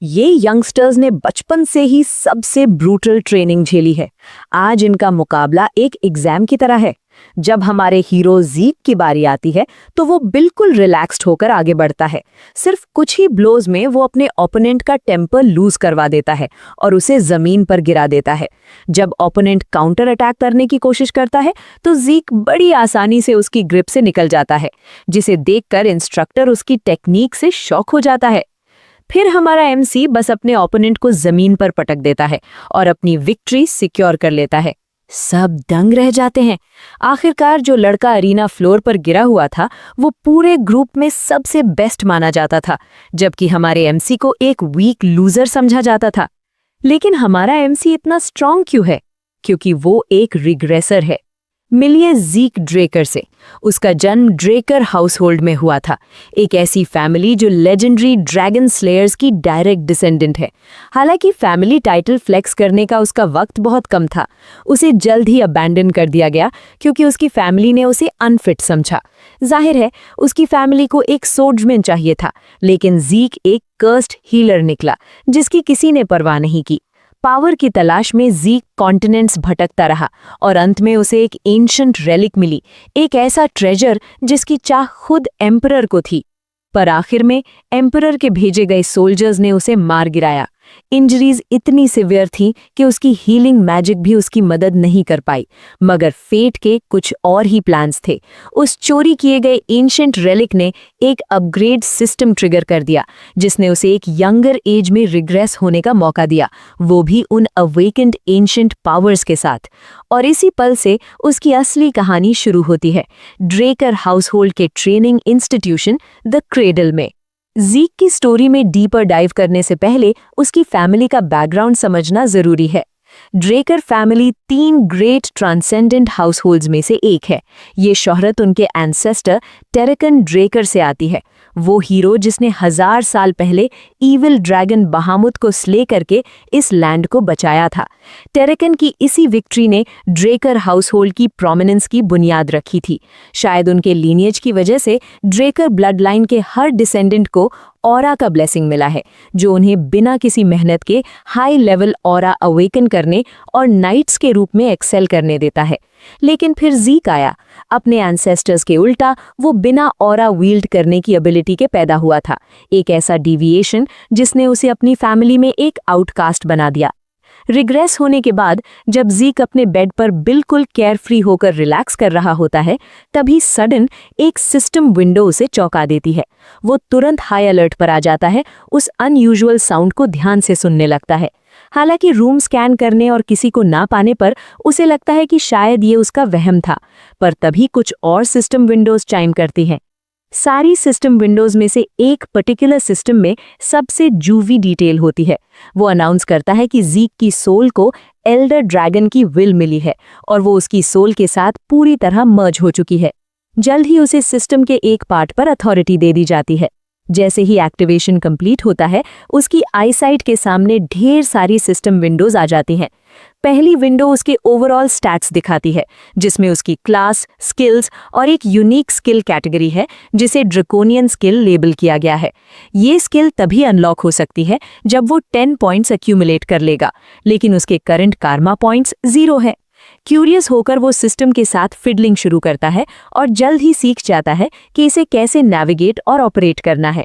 ये यंगस्टर्स ने बचपन से ही सबसे ब्रूटल ट्रेनिंग झेली है। आज इनका मुकाबला एक एग्जाम की तरह है। जब हमारे हीरो ज़ीक की बारी आती है तो वो बिल्कुल रिलैक्स्ड होकर आगे बढ़ता है। सिर्फ कुछ ही ब्लोज में वो अपने ओपोनेंट का टेम्पर लूज करवा देता है और उसे जमीन पर गिरा देता है। जब ओपोनेंट काउंटर अटैक करने की कोशिश करता है तो ज़ीक बड़ी आसानी से उसकी ग्रिप से निकल जाता है, जिसे देखकर इंस्ट्रक्टर उसकी टेक्निक से शॉक हो जाता है। फिर हमारा एमसी बस अपने ओपोनेंट को जमीन पर पटक देता है और अपनी विक्ट्री सिक्योर कर लेता है। सब दंग रह जाते हैं। आखिरकार जो लड़का अरीना फ्लोर पर गिरा हुआ था वो पूरे ग्रुप में सबसे बेस्ट माना जाता था, जबकि हमारे एमसी को एक वीक लूजर समझा जाता था। लेकिन हमारा एमसी इतना स्ट्रांग क्यों है? क्योंकि वो एक रिग्रेसर है। मिलिए ज़ीक ड्रेकर से। उसका जन्म ड्रेकर हाउसहोल्ड में हुआ था, एक ऐसी फैमिली जो लेजेंडरी ड्रैगन स्लेयर्स की डायरेक्ट डिसेंडेंट है। हालांकि फैमिली टाइटल फ्लेक्स करने का उसका वक्त बहुत कम था। उसे जल्द ही अबैंडन कर दिया गया क्योंकि उसकी फैमिली ने उसे अनफिट समझा। जाहिर है उसकी फैमिली को एक सोल्जरमैन चाहिए था, लेकिन ज़ीक एक कर्स्ड हीलर निकला जिसकी किसी ने परवाह नहीं की। पावर की तलाश में ज़ीक कॉन्टिनेंट्स भटकता रहा और अंत में उसे एक एंशंट रेलिक मिली, एक ऐसा ट्रेजर जिसकी चाह खुद एम्परर को थी। पर आखिर में एम्परर के भेजे गए सोल्जर्स ने उसे मार गिराया। इंजरीज इतनी सिवियर थी कि उसकी हीलिंग मैजिक भी उसकी मदद नहीं कर पाई। मगर फेट के कुछ और ही प्लान्स थे। उस चोरी किए गए एंशिएंट रेलिक ने एक अपग्रेड सिस्टम ट्रिगर कर दिया, जिसने उसे एक यंगर एज में रिग्रेस होने का मौका दिया, वो भी उन अवेकेंड एंशिएंट पावर्स के साथ। और इसी पल से उसकी असली कहानी शुरू होती है, ड्रेकर हाउसहोल्ड के ट्रेनिंग इंस्टीट्यूशन द क्रेडल में। ज़ीक की स्टोरी में डीपर डाइव करने से पहले उसकी फैमिली का बैकग्राउंड समझना जरूरी है। Drucker family 3 great transcendent households में से एक है। ये शोहरत उनके एंसेस्टर टेरेकन ड्रेकर से आती है, वो हीरो जिसने 1000 साल पहले ईविल ड्रैगन बहामुत को स्ले करके इस लैंड को बचाया था। टेरेकन की इसी विक्ट्री ने ड्रेकर हाउसहोल्ड की प्रोमिनेंस की बुनियाद रखी थी। शायद उनके लीनिएज की वजह से ड्रेकर ब्लड लाइन के हर डिसेंडेंट को ऑरा का ब्लेसिंग मिला है, जो उन्हें बिना किसी मेहनत के हाई लेवल ऑरा अवेकन करने और नाइट्स के रूप में एक्सेल करने देता है। लेकिन फिर ज़ीक आया। अपने एंसेस्टर्स के उल्टा वो बिना ऑरा वील्ड करने की एबिलिटी के पैदा हुआ था, एक ऐसा डिविएशन जिसने उसे अपनी फैमिली में एक आउटकास्ट बना दिया। रिग्रेस होने के बाद जब ज़ीक अपने बेड पर बिल्कुल केयर फ्री होकर रिलैक्स कर रहा होता है, तभी सडन एक सिस्टम विंडो उसे चौंका देती है। वो तुरंत हाई अलर्ट पर आ जाता है, उस अनयूजुअल साउंड को ध्यान से सुनने लगता है। हालांकि रूम स्कैन करने और किसी को ना पाने पर उसे लगता है कि शायद ये उसका वहम था, पर तभी कुछ और सिस्टम विंडोज चाइम करती हैं। सारी सिस्टम विंडोज में से एक पर्टिकुलर सिस्टम में सबसे जूवी डिटेल होती है। वो अनाउंस करता है कि ज़ीक की सोल को एल्डर ड्रैगन की विल मिली है और वो उसकी सोल के साथ पूरी तरह मर्ज हो चुकी है। जल्द ही उसे सिस्टम के एक पार्ट पर अथॉरिटी दे दी जाती है। जैसे ही एक्टिवेशन कंप्लीट होता है, उसकी आईसाइट के सामने ढेर सारी सिस्टम विंडोज आ जाती हैं। पहली विंडो उसके ओवरऑल स्टैट्स दिखाती है, जिसमें उसकी क्लास, स्किल्स और एक यूनिक स्किल कैटेगरी है जिसे ड्रैकोनियन स्किल लेबल किया गया है। ये स्किल तभी अनलॉक हो सकती है जब वो 10 पॉइंट्स एक्यूमुलेट कर लेगा, लेकिन उसके करंट कार्मा पॉइंट्स 0 है। क्यूरियस होकर वो सिस्टम के साथ फिडलिंग शुरू करता है और जल्द ही सीख जाता है कि इसे कैसे नेविगेट और ऑपरेट करना है।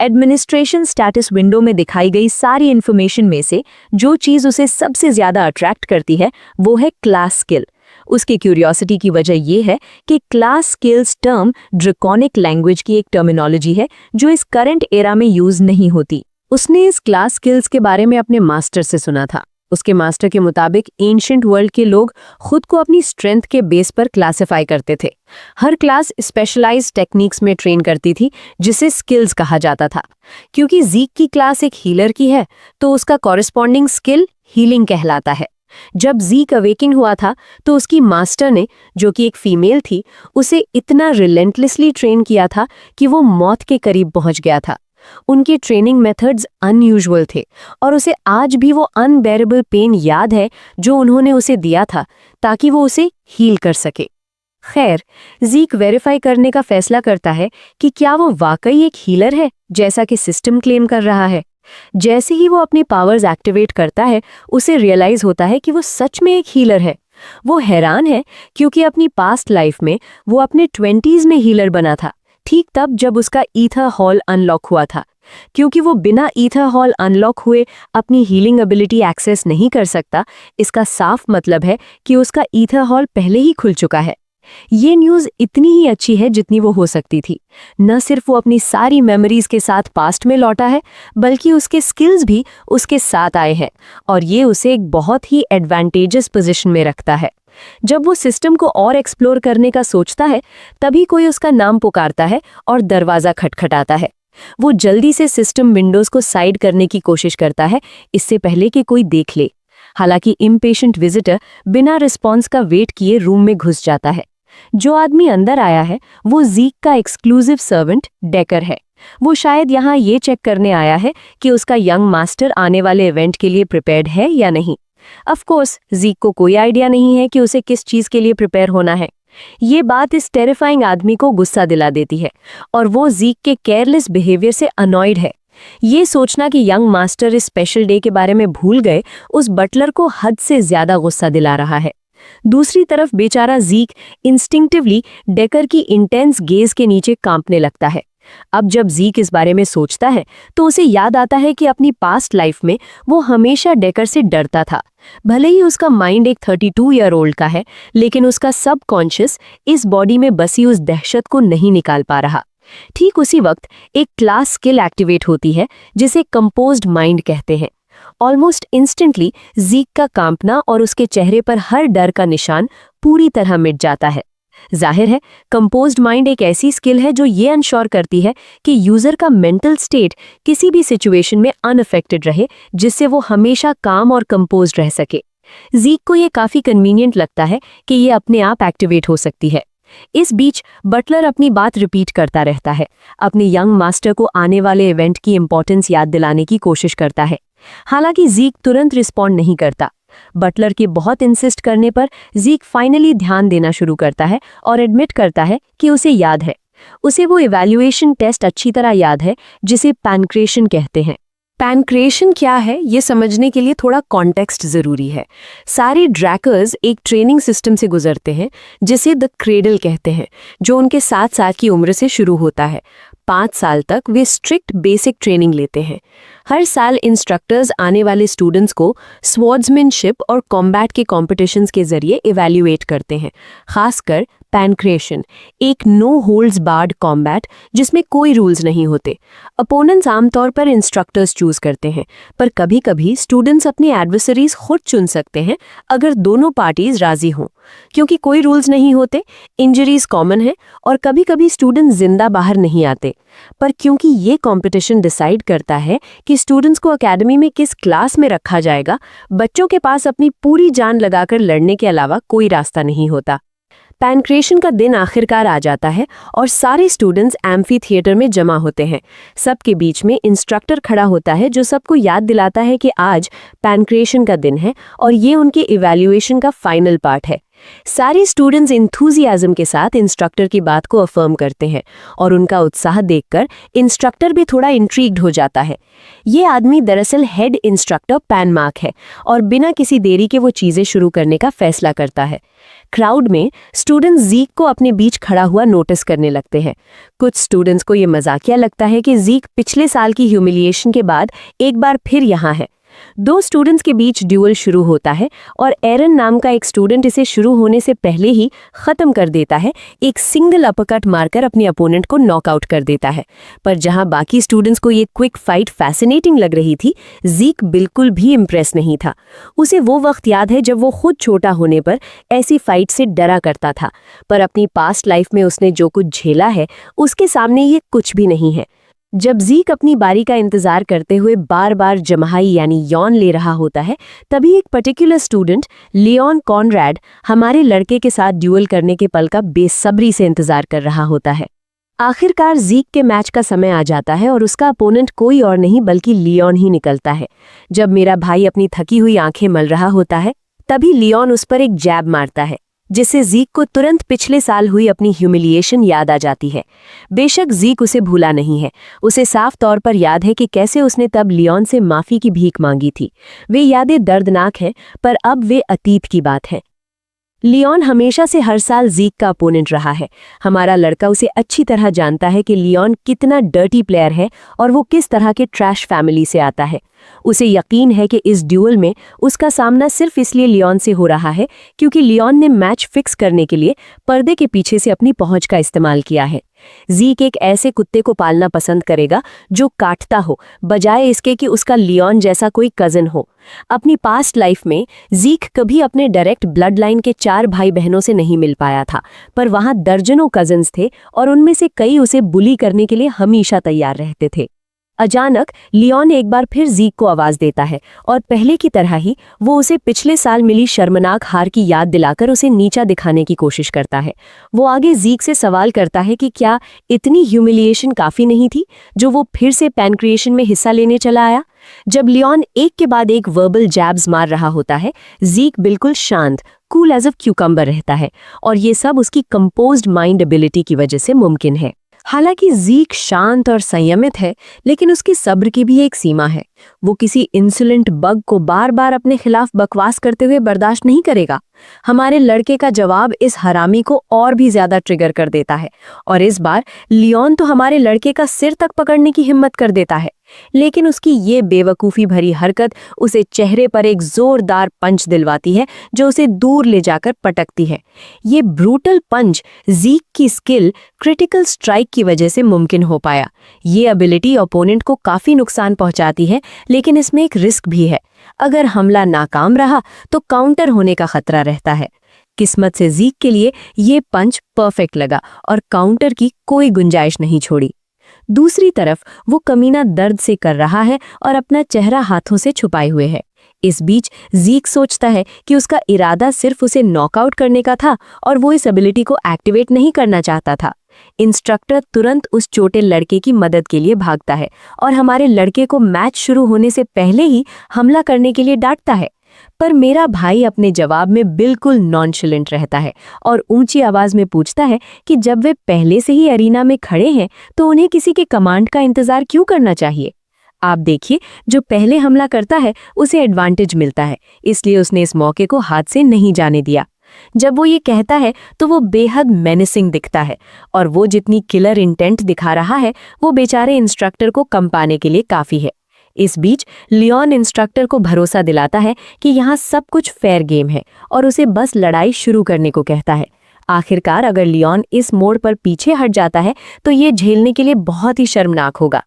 एडमिनिस्ट्रेशन स्टेटस विंडो में दिखाई गई सारी इन्फॉर्मेशन में से जो चीज़ उसे सबसे ज़्यादा अट्रैक्ट करती है वो है क्लास स्किल। उसकी क्यूरियोसिटी की वजह ये है कि क्लास स्किल्स टर्म ड्रैकोनिक लैंग्वेज की एक टर्मिनोलॉजी है जो इस करंट एरा में यूज़ नहीं होती। उसने इस क्लास स्किल्स के बारे में अपने मास्टर से सुना था। उसके मास्टर के मुताबिक एंशिएंट वर्ल्ड के लोग खुद को अपनी स्ट्रेंथ के बेस पर क्लासिफाई करते थे। हर क्लास स्पेशलाइज्ड टेक्निक्स में ट्रेन करती थी, जिसे स्किल्स कहा जाता था। क्योंकि ज़ीक की क्लास एक हीलर की है, तो उसका कॉरेस्पॉन्डिंग स्किल हीलिंग कहलाता है। जब ज़ीक अवेकिन हुआ था तो उसकी मास्टर ने, जो कि एक फीमेल थी, उसे इतना रिलेंटलेसली ट्रेन किया था कि वो मौत के करीब पहुंच गया था। उनके ट्रेनिंग मेथड्स अनयूजुअल थे और उसे आज भी वो अनबेरेबल पेन याद है जो उन्होंने उसे दिया था ताकि वो उसे हील कर सके। खैर, ज़ीक वेरीफाई करने का फैसला करता है कि क्या वो वाकई एक हीलर है जैसा कि सिस्टम क्लेम कर रहा है। जैसे ही वो अपनी पावर्स एक्टिवेट करता है, उसे रियलाइज होता है कि वो सच में एक हीलर है। वो हैरान है क्योंकि अपनी पास्ट लाइफ में वो अपने 20s में हीलर बना था, ठीक तब जब उसका ईथर हॉल अनलॉक हुआ था। क्योंकि वो बिना ईथर हॉल अनलॉक हुए अपनी हीलिंग एबिलिटी एक्सेस नहीं कर सकता, इसका साफ मतलब है कि उसका ईथर हॉल पहले ही खुल चुका है। ये न्यूज़ इतनी ही अच्छी है जितनी वो हो सकती थी। न सिर्फ वो अपनी सारी मेमोरीज के साथ पास्ट में लौटा है, बल्कि उसके स्किल्स भी उसके साथ आए हैं, और ये उसे एक बहुत ही एडवांटेजस पोजीशन में रखता है। जब वो सिस्टम को और एक्सप्लोर करने का सोचता है, तभी कोई उसका नाम पुकारता है और दरवाज़ा खटखटाता है। वो जल्दी से सिस्टम विंडोज को साइड करने की कोशिश करता है, इससे पहले कि कोई देख ले। हालांकि इम्पेशेंट विजिटर बिना रिस्पॉन्स का वेट किए रूम में घुस जाता है। जो आदमी अंदर आया है वो ज़ीक का एक्सक्लूसिव सर्वेंट डेकर है। वो शायद यहाँ ये चेक करने आया है कि उसका यंग मास्टर आने वाले इवेंट के लिए प्रिपेयर्ड है या नहीं। ऑफ कोर्स ज़ीक को कोई आइडिया नहीं है कि उसे किस चीज़ के लिए प्रिपेयर होना है। ये बात इस टेरिफाइंग आदमी को गुस्सा दिला देती है, और वो ज़ीक के केयरलेस बिहेवियर से अनॉयड है। ये सोचना कि यंग मास्टर इस स्पेशल डे के बारे में भूल गए, उस बटलर को हद से ज़्यादा गुस्सा दिला रहा है। दूसरी तरफ बेचारा ज़ीक इंस्टिंक्टिवली डेकर की इंटेंस गेज के नीचे कांपने लगता है। अब जब ज़ीक इस बारे में सोचता है तो उसे याद आता है कि अपनी पास्ट लाइफ में वो हमेशा डेकर से डरता था। भले ही उसका माइंड एक 32 ईयर ओल्ड का है, लेकिन उसका सबकॉन्शियस इस बॉडी में बसी उस दहशत को नहीं निकाल पा रहा। ठीक उसी वक्त एक क्लास स्किल एक्टिवेट होती है जिसे कंपोज्ड माइंड कहते हैं। ऑलमोस्ट इंस्टेंटली ज़ीक का कांपना और उसके चेहरे पर हर डर का निशान पूरी तरह मिट जाता है। जाहिर है, कंपोज्ड माइंड एक ऐसी स्किल है जो ये इंश्योर करती है कि यूजर का मेंटल स्टेट किसी भी सिचुएशन में अनअफेक्टेड रहे, जिससे वो हमेशा काम और कंपोज्ड रह सके। ज़ीक को ये काफी कन्वीनियंट लगता है कि ये अपने आप एक्टिवेट हो सकती है। इस बीच बटलर अपनी बात रिपीट करता रहता है, अपने यंग मास्टर को आने वाले इवेंट की इंपॉर्टेंस याद दिलाने की कोशिश करता है। हालांकि ज़ीक तुरंत रिस्पॉन्ड नहीं करता। बटलर के बहुत इंसिस्ट करने पर ज़ीक फाइनली ध्यान देना शुरू करता है और एडमिट करता है कि उसे याद है। उसे वो इवैल्यूएशन टेस्ट अच्छी तरह याद है जिसे पैनक्रेशन कहते हैं। पैनक्रेशन क्या है ये समझने के लिए थोड़ा कॉन्टेक्स्ट ज़रूरी है। सारे ड्रैकर्स एक ट्रेनिंग सिस्टम से गुजरते हैं जिसे द क्रेडल कहते हैं, जो उनके 7 साल की उम्र से शुरू होता है। 5 साल तक वे स्ट्रिक्ट बेसिक ट्रेनिंग लेते हैं। हर साल इंस्ट्रक्टर्स आने वाले स्टूडेंट्स को स्वॉर्ड्समैनशिप और कॉम्बैट के कॉम्पिटिशन्स के जरिए इवैल्यूएट करते हैं। खासकर पैनक्रेशन, एक नो होल्ड्स बार्ड कॉम्बैट जिसमें कोई रूल्स नहीं होते। अपोनेंट्स आमतौर पर इंस्ट्रक्टर्स चूज करते हैं, पर कभी-कभी स्टूडेंट्स अपने एडवर्सरीज खुद चुन सकते हैं अगर दोनों पार्टीज राजी हों। क्योंकि कोई रूल्स नहीं होते, इंजरीज कॉमन है और कभी-कभी स्टूडेंट्स जिंदा बाहर नहीं आते। पर क्योंकि ये कंपटीशन डिसाइड करता है कि स्टूडेंट्स को एकेडमी में किस क्लास में रखा जाएगा, बच्चों के पास अपनी पूरी जान लगाकर लड़ने के अलावा कोई रास्ता नहीं होता। पैनक्रेशन का दिन आखिरकार आ जाता है और सारे स्टूडेंट्स एम्फी थिएटर में जमा होते हैं। सबके बीच में इंस्ट्रक्टर खड़ा होता है जो सबको याद दिलाता है कि आज पैनक्रेशन का दिन है और ये उनके इवैल्यूएशन का फाइनल पार्ट है। सारे स्टूडेंट्स इंथुजियाज्म के साथ इंस्ट्रक्टर की बात को अफर्म करते हैं और उनका उत्साह देखकर इंस्ट्रक्टर भी थोड़ा इंट्रीग्ड हो जाता है। ये आदमी दरअसल हेड इंस्ट्रक्टर पैनमार्क है और बिना किसी देरी के वो चीज़ें शुरू करने का फैसला करता है। क्राउड में स्टूडेंट्स ज़ीक को अपने बीच खड़ा हुआ नोटिस करने लगते हैं। कुछ स्टूडेंट्स को ये मजाकिया लगता है कि ज़ीक पिछले साल की ह्यूमिलिएशन के बाद एक बार फिर यहाँ है। 2 स्टूडेंट्स के बीच ड्यूअल शुरू होता है और एरन नाम का एक स्टूडेंट इसे शुरू होने से पहले ही खत्म कर देता है। एक सिंगल अपरकट मारकर अपने अपोनेंट को नॉकआउट कर देता है। पर जहां बाकी स्टूडेंट्स को ये क्विक फाइट फैसिनेटिंग लग रही थी, ज़ीक बिल्कुल भी इम्प्रेस नहीं था। उसे वो वक्त याद है जब वो खुद छोटा होने पर ऐसी फाइट से डरा करता था, पर अपनी पास्ट लाइफ में उसने जो कुछ झेला है उसके सामने ये कुछ भी नहीं है। जब ज़ीक अपनी बारी का इंतजार करते हुए बार बार जम्हाई यानी यौन ले रहा होता है, तभी एक पर्टिकुलर स्टूडेंट लियोन कॉनरैड हमारे लड़के के साथ ड्यूअल करने के पल का बेसब्री से इंतजार कर रहा होता है। आखिरकार ज़ीक के मैच का समय आ जाता है और उसका अपोनेंट कोई और नहीं बल्कि लियोन ही निकलता है। जब मेरा भाई अपनी थकी हुई आंखें मल रहा होता है, तभी लियोन उस पर एक जैब मारता है। जिससे जीक को तुरंत पिछले साल हुई अपनी ह्यूमिलिएशन याद आ जाती है। बेशक जीक उसे भूला नहीं है, उसे साफ तौर पर याद है कि कैसे उसने तब लियोन से माफी की भीख मांगी थी। वे यादें दर्दनाक हैं, पर अब वे अतीत की बात है। लियोन हमेशा से हर साल जीक का अपोनेंट रहा है। हमारा लड़का उसे अच्छी तरह जानता है कि लियोन कितना डर्टी प्लेयर है और वो किस तरह के ट्रैश फैमिली से आता है। उसे यकीन है कि इस ड्यूल में उसका सामना सिर्फ इसलिए लियोन से हो रहा है क्योंकि लियोन ने मैच फिक्स करने के लिए पर्दे के पीछे से अपनी पहुंच का इस्तेमाल किया है। जीक एक ऐसे कुत्ते को पालना पसंद करेगा जो काटता हो, बजाय इसके कि उसका लियोन जैसा कोई कजन हो। अपनी पास्ट लाइफ में जीक कभी अपने डायरेक्ट ब्लड लाइन के 4 भाई बहनों से नहीं मिल पाया था, पर वहां दर्जनों कजन्स थे और उनमें से कई उसे बुली करने के लिए हमेशा तैयार रहते थे। अचानक लियोन एक बार फिर जीक को आवाज देता है और पहले की तरह ही वो उसे पिछले साल मिली शर्मनाक हार की याद दिलाकर उसे नीचा दिखाने की कोशिश करता है। वो आगे जीक से सवाल करता है कि क्या इतनी ह्यूमिलिएशन काफी नहीं थी जो वो फिर से पैनक्रिएशन में हिस्सा लेने चला आया। जब लियोन एक के बाद एक वर्बल जैब्स मार रहा होता है, जीक बिल्कुल शांत, कूल एज अ क्यूकम्बर रहता है और ये सब उसकी कंपोज्ड माइंड एबिलिटी की वजह से मुमकिन है। हालांकि जीक शांत और संयमित है, लेकिन उसकी सब्र की भी एक सीमा है। वो किसी इंसुलेंट बग को बार बार अपने खिलाफ बकवास करते हुए बर्दाश्त नहीं करेगा। हमारे लड़के का जवाब इस हरामी को और भी ज्यादा ट्रिगर कर देता है और इस बार लियोन तो हमारे लड़के का सिर तक पकड़ने की हिम्मत कर देता है, लेकिन उसकी ये बेवकूफ़ी भरी हरकत उसे चेहरे पर एक जोरदार पंच दिलवाती है जो उसे दूर ले जाकर पटकती है। ये ब्रूटल पंच जीक की स्किल क्रिटिकल स्ट्राइक की वजह से मुमकिन हो पाया। ये एबिलिटी ओपोनेंट को काफ़ी नुकसान पहुंचाती है, लेकिन इसमें एक रिस्क भी है। अगर हमला नाकाम रहा तो काउंटर होने का खतरा रहता है। किस्मत से जीक के लिए ये पंच परफेक्ट लगा और काउंटर की कोई गुंजाइश नहीं छोड़ी। दूसरी तरफ वो कमीना दर्द से कर रहा है और अपना चेहरा हाथों से छुपाए हुए है। इस बीच जीक सोचता है कि उसका इरादा सिर्फ उसे नॉकआउट करने का था और वो इस एबिलिटी को एक्टिवेट नहीं करना चाहता था। इंस्ट्रक्टर तुरंत उस छोटे लड़के की मदद के लिए भागता है और हमारे लड़के को मैच शुरू होने से पहले ही हमला करने के लिए डांटता है, पर मेरा भाई अपने जवाब में बिल्कुल नॉनशलेंट रहता है और ऊंची आवाज में पूछता है कि जब वे पहले से ही अरीना में खड़े हैं तो उन्हें किसी के कमांड का इंतजार क्यों करना चाहिए। आप देखिए, जो पहले हमला करता है उसे एडवांटेज मिलता है, इसलिए उसने इस मौके को हाथ से नहीं जाने दिया। जब वो ये कहता है तो वो बेहद मेनिसिंग दिखता है और वो जितनी किलर इंटेंट दिखा रहा है वो बेचारे इंस्ट्रक्टर को कंपाने के लिए काफी है। इस बीच लियोन इंस्ट्रक्टर को भरोसा दिलाता है कि यहाँ सब कुछ फेयर गेम है और उसे बस लड़ाई शुरू करने को कहता है। आखिरकार अगर लियोन इस मोड़ पर पीछे हट जाता है तो ये झेलने के लिए बहुत ही शर्मनाक होगा।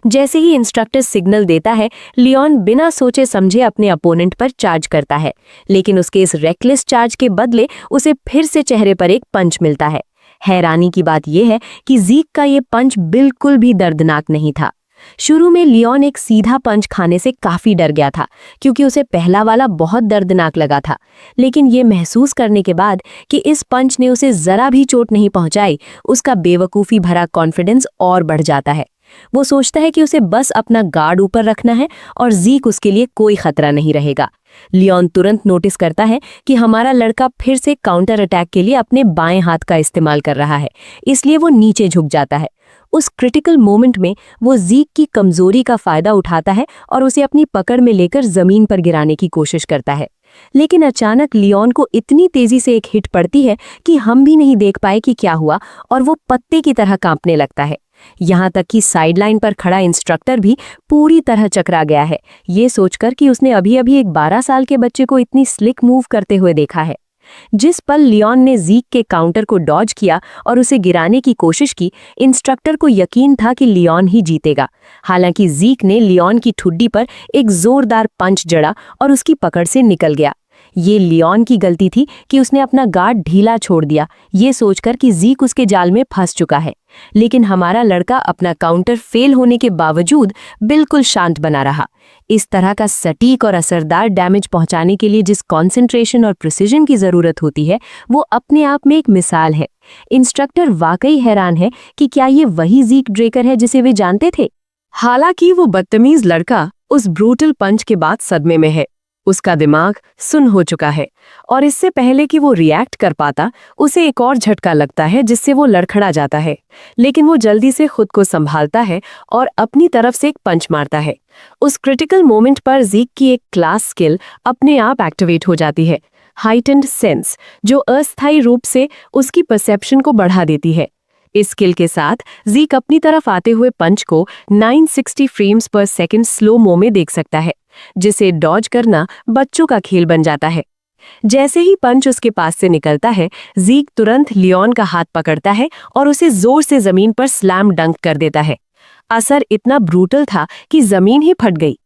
जैसे ही इंस्ट्रक्टर सिग्नल देता है, लियोन बिना सोचे समझे अपने अपोनेंट पर चार्ज करता है, लेकिन उसके इस रेकलेस चार्ज के बदले उसे फिर से चेहरे पर एक पंच मिलता है। हैरानी की बात यह है कि जीक का ये पंच बिल्कुल भी दर्दनाक नहीं था। शुरू में लियोन एक सीधा पंच खाने से काफी डर गया था क्योंकि उसे पहला वाला बहुत दर्दनाक लगा था, लेकिन ये महसूस करने के बाद कि इस पंच ने उसे जरा भी चोट नहीं पहुंचाई, उसका बेवकूफ़ी भरा कॉन्फिडेंस और बढ़ जाता है। वो सोचता है कि उसे बस अपना गार्ड ऊपर रखना है और जीक उसके लिए कोई खतरा नहीं रहेगा। लियोन तुरंत नोटिस करता है कि हमारा लड़का फिर से काउंटर अटैक के लिए अपने बाएं हाथ का इस्तेमाल कर रहा है, इसलिए वो नीचे झुक जाता है। उस क्रिटिकल मोमेंट में वो जीक की कमजोरी का फायदा उठाता है और उसे अपनी पकड़ में लेकर जमीन पर गिराने की कोशिश करता है, लेकिन अचानक लियोन को इतनी तेजी से एक हिट पड़ती है कि हम भी नहीं देख पाए कि क्या हुआ और वो पत्ते की तरह कांपने लगता है। यहाँ तक कि साइडलाइन पर खड़ा इंस्ट्रक्टर भी पूरी तरह चकरा गया है, ये सोचकर कि उसने अभी अभी एक 12 साल के बच्चे को इतनी स्लिक मूव करते हुए देखा है। जिस पल लियोन ने जीक के काउंटर को डॉज किया और उसे गिराने की कोशिश की, इंस्ट्रक्टर को यकीन था कि लियोन ही जीतेगा। हालांकि जीक ने लियोन की ठुड्डी पर एक जोरदार पंच जड़ा और उसकी पकड़ से निकल गया। ये लियोन की गलती थी कि उसने अपना गार्ड ढीला छोड़ दिया, ये सोचकर कि जीक उसके जाल में फंस चुका है। लेकिन हमारा लड़का अपना काउंटर फेल होने के बावजूद बिल्कुल शांत बना रहा। इस तरह का सटीक और असरदार डैमेज पहुंचाने के लिए जिस कंसंट्रेशन और प्रिसिजन की जरूरत होती है, वो अपने आप में एक मिसाल है। इंस्ट्रक्टर वाकई हैरान है कि क्या ये वही जीक ड्रेकर है जिसे वे जानते थे। हालांकि वो बदतमीज लड़का उस ब्रूटल पंच के बाद सदमे में है। उसका दिमाग सुन्न हो चुका है और इससे पहले कि वो रिएक्ट कर पाता उसे एक और झटका लगता है जिससे वो लड़खड़ा जाता है। लेकिन वो जल्दी से खुद को संभालता है और अपनी तरफ से एक पंच मारता है। उस क्रिटिकल मोमेंट पर ज़ीक की एक क्लास स्किल अपने आप एक्टिवेट हो जाती है, हाइटेंड सेंस, जो अस्थायी रूप से उसकी परसेप्शन को बढ़ा देती है। इस स्किल के साथ ज़ीक अपनी तरफ आते हुए पंच को 960 फ्रेम्स पर सेकंड स्लो मो में देख सकता है, जिसे डॉज करना बच्चों का खेल बन जाता है। जैसे ही पंच उसके पास से निकलता है, ज़ीक तुरंत लियोन का हाथ पकड़ता है और उसे जोर से जमीन पर स्लैम डंक कर देता है। असर इतना ब्रूटल था कि जमीन ही फट गई।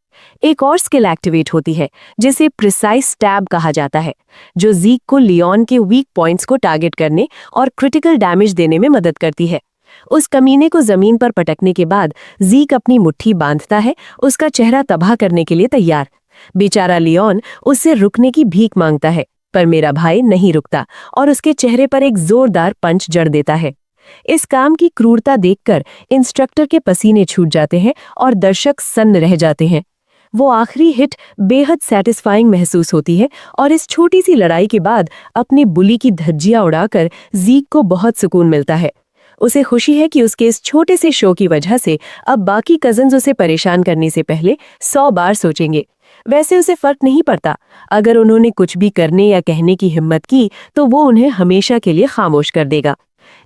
एक और स्किल एक्टिवेट होती है जिसे प्रिसाइज स्टैब कहा जाता है, जो ज़ीक को लियोन के वीक पॉइंट्स को टारगेट करने और क्रिटिकल डैमेज देने में मदद करती है। उस कमीने को जमीन पर पटकने के बाद ज़ीक अपनी मुट्ठी बांधता है, उसका चेहरा तबाह करने के लिए तैयार। बेचारा लियोन उससे रुकने की भीख मांगता है, पर मेरा भाई नहीं रुकता और उसके चेहरे पर एक जोरदार पंच जड़ देता है। इस काम की क्रूरता देखकर इंस्ट्रक्टर के पसीने छूट जाते हैं और दर्शक सन्न रह जाते हैं। वो आखिरी हिट बेहद सैटिस्फाइंग महसूस होती है और इस छोटी सी लड़ाई के बाद अपनी बुली की धज्जियां उड़ाकर ज़ीक को बहुत सुकून मिलता है। उसे खुशी है कि उसके इस छोटे से शो की वजह से अब बाकी कजन्स उसे परेशान करने से पहले 100 बार सोचेंगे। वैसे उसे फर्क नहीं पड़ता, अगर उन्होंने कुछ भी करने या कहने की हिम्मत की तो वो उन्हें हमेशा के लिए खामोश कर देगा।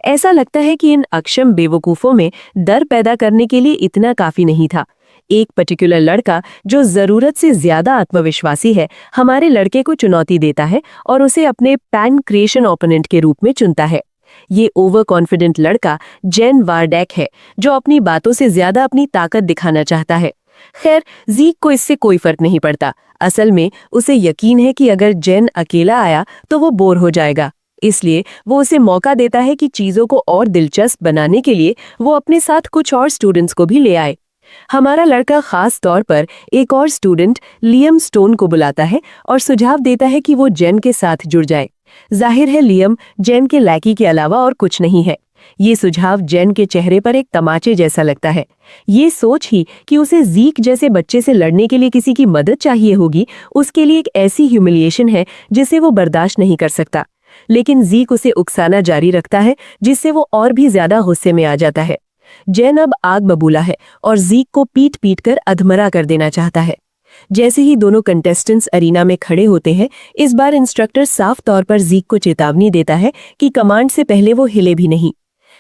ऐसा लगता है कि इन अक्षम बेवकूफ़ों में डर पैदा करने के लिए इतना काफ़ी नहीं था। एक पर्टिकुलर लड़का जो ज़रूरत से ज़्यादा आत्मविश्वासी है, हमारे लड़के को चुनौती देता है और उसे अपने पैन क्रिएशन ओपोनेंट के रूप में चुनता है। ये ओवर कॉन्फिडेंट लड़का जेन वार्डेक है, जो अपनी बातों से ज़्यादा अपनी ताकत दिखाना चाहता है। खैर, ज़ीक को इससे कोई फर्क नहीं पड़ता। असल में उसे यकीन है कि अगर जेन अकेला आया तो वो बोर हो जाएगा, इसलिए वो उसे मौका देता है कि चीज़ों को और दिलचस्प बनाने के लिए वो अपने साथ कुछ और स्टूडेंट्स को भी ले आए। हमारा लड़का खास तौर पर एक और स्टूडेंट लियम स्टोन को बुलाता है और सुझाव देता है कि वो जेन के साथ जुड़ जाए। जाहिर है लियम जेन के लैकी के अलावा और कुछ नहीं है। ये सुझाव जेन के चेहरे पर एक तमाचे जैसा लगता है। ये सोच ही कि उसे ज़ीक जैसे बच्चे से लड़ने के लिए किसी की मदद चाहिए होगी, उसके लिए एक ऐसी ह्यूमिलिएशन है जिसे वो बर्दाश्त नहीं कर सकता। लेकिन ज़ीक उसे उकसाना जारी रखता है, जिससे वो और भी ज्यादा गुस्से में आ जाता है। जेन अब आग बबूला है और ज़ीक को पीट पीट कर अधमरा कर देना चाहता है। जैसे ही दोनों कंटेस्टेंट्स अरीना में खड़े होते हैं, इस बार इंस्ट्रक्टर साफ तौर पर ज़ीक को चेतावनी देता है कि कमांड से पहले वो हिले भी नहीं।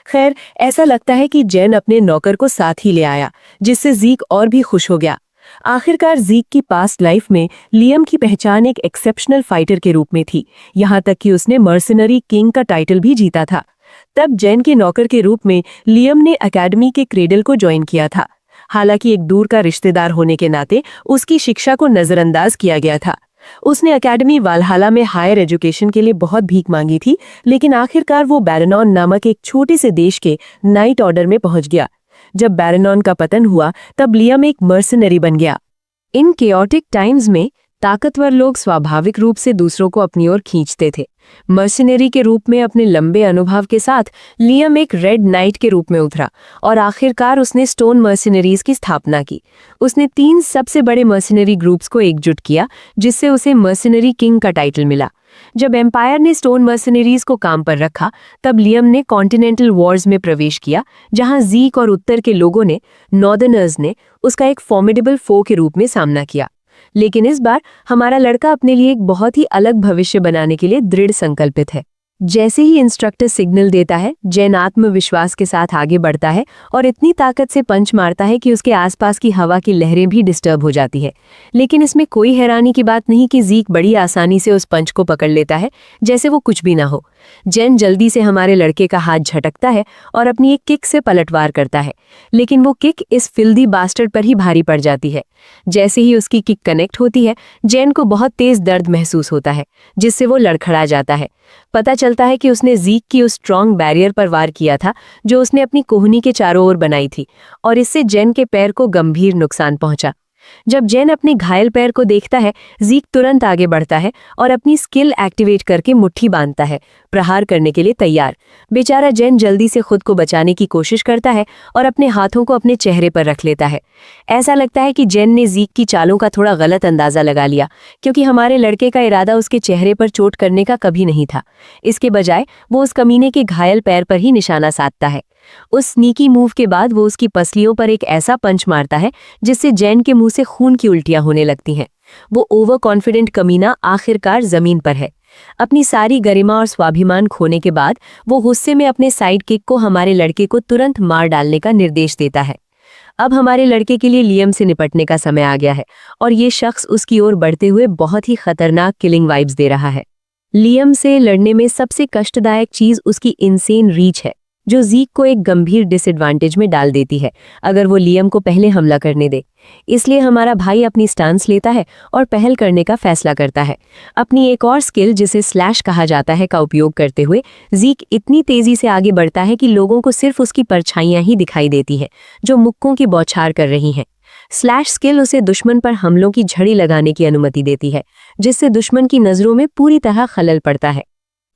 खैर, ऐसा लगता है कि जेन अपने नौकर को साथ ही ले आया, जिससे ज़ीक और भी खुश हो गया। आखिरकार ज़ीक की पास्ट लाइफ में लियम की पहचान एक एक्सेप्शनल फाइटर के रूप में थी, यहाँ तक कि उसने मर्सनरी किंग का टाइटल भी जीता था। तब जेन के नौकर के रूप में लियम ने एकेडमी के क्रेडल को ज्वाइन किया था। हालांकि एक दूर का रिश्तेदार होने के नाते उसकी शिक्षा को नज़रअंदाज किया गया था। उसने एकेडमी वालहाला में हायर एजुकेशन के लिए बहुत भीख मांगी थी, लेकिन आखिरकार वो बैरनॉन नामक एक छोटे से देश के नाइट ऑर्डर में पहुंच गया। जब बैरनॉन का पतन हुआ तब लियम एक मर्सनरी बन गया। इन केओटिक टाइम्स में ताकतवर लोग स्वाभाविक रूप से दूसरों को अपनी ओर खींचते थे। मर्सनरी के रूप में अपने लंबे अनुभव के साथ लियम एक रेड नाइट के रूप में उभरा और आखिरकार उसने स्टोन मर्सनरीज की स्थापना की। उसने 3 सबसे बड़े मर्सनरी ग्रुप्स को एकजुट किया, जिससे उसे मर्सनरी किंग का टाइटल मिला। जब एम्पायर ने स्टोन मर्सनरीज को काम पर रखा, तब लियम ने कॉन्टिनेंटल वॉर्स में प्रवेश किया, जहां ज़ीक और उत्तर के लोगों ने, नॉर्दर्नर्स ने, उसका एक फॉर्मिडेबल फो के रूप में सामना किया। लेकिन इस बार हमारा लड़का अपने लिए एक बहुत ही अलग भविष्य बनाने के लिए दृढ़ संकल्पित है। जैसे ही इंस्ट्रक्टर सिग्नल देता है, जेन आत्मविश्वास के साथ आगे बढ़ता है और इतनी ताकत से पंच मारता है कि उसके आसपास की हवा की लहरें भी डिस्टर्ब हो जाती है। लेकिन इसमें कोई हैरानी की बात नहीं कि ज़ीक बड़ी आसानी से उस पंच को पकड़ लेता है, जैसे वो कुछ भी ना हो। जेन जल्दी से हमारे लड़के का हाथ झटकता है और अपनी एक किक से पलटवार करता है, लेकिन वो किक इस फिल्दी बास्टर्ड पर ही भारी पड़ जाती है। जैसे ही उसकी किक कनेक्ट होती है, जेन को बहुत तेज दर्द महसूस होता है, जिससे वो लड़खड़ा जाता है। पता चलता है कि उसने ज़ीक की उस स्ट्रॉन्ग बैरियर पर वार किया था जो उसने अपनी कोहनी के चारों ओर बनाई थी, और इससे जेन के पैर को गंभीर नुकसान पहुंचा। जब जेन अपने घायल पैर को देखता है, जीक तुरंत आगे बढ़ता है और अपनी स्किल एक्टिवेट करके मुट्ठी बांधता है, प्रहार करने के लिए तैयार। बेचारा जेन जल्दी से खुद को बचाने की कोशिश करता है और अपने हाथों को अपने चेहरे पर रख लेता है। ऐसा लगता है कि जेन ने जीक की चालों का थोड़ा गलत अंदाजा लगा लिया, क्योंकि हमारे लड़के का इरादा उसके चेहरे पर चोट करने का कभी नहीं था। इसके बजाय वो उस कमीने के घायल पैर पर ही निशाना साधता है। उस स्नीकी मूव के बाद वो उसकी पसलियों पर एक ऐसा पंच मारता है जिससे जेन के मुंह से खून की उल्टियां होने लगती हैं। वो ओवर कॉन्फिडेंट कमीना आखिरकार जमीन पर है। अपनी सारी गरिमा और स्वाभिमान खोने के बाद वो गुस्से में अपने साइड किक को हमारे लड़के को तुरंत मार डालने का निर्देश देता है। अब हमारे लड़के के लिए लियम से निपटने का समय आ गया है और ये शख्स उसकी ओर बढ़ते हुए बहुत ही खतरनाक किलिंग वाइब्स दे रहा है। लियम से लड़ने में सबसे कष्टदायक चीज उसकी इनसेन रीच है, जो जीक को एक गंभीर डिसएडवांटेज में डाल देती है अगर वो लियम को पहले हमला करने दे। इसलिए हमारा भाई अपनी स्टांस लेता है और पहल करने का फैसला करता है। अपनी एक और स्किल जिसे स्लैश कहा जाता है का उपयोग करते हुए जीक इतनी तेजी से आगे बढ़ता है कि लोगों को सिर्फ उसकी परछाइयां ही दिखाई देती हैं जो मुक्कों की बौछार कर रही हैं। स्लैश स्किल उसे दुश्मन पर हमलों की झड़ी लगाने की अनुमति देती है, जिससे दुश्मन की नजरों में पूरी तरह खलल पड़ता है।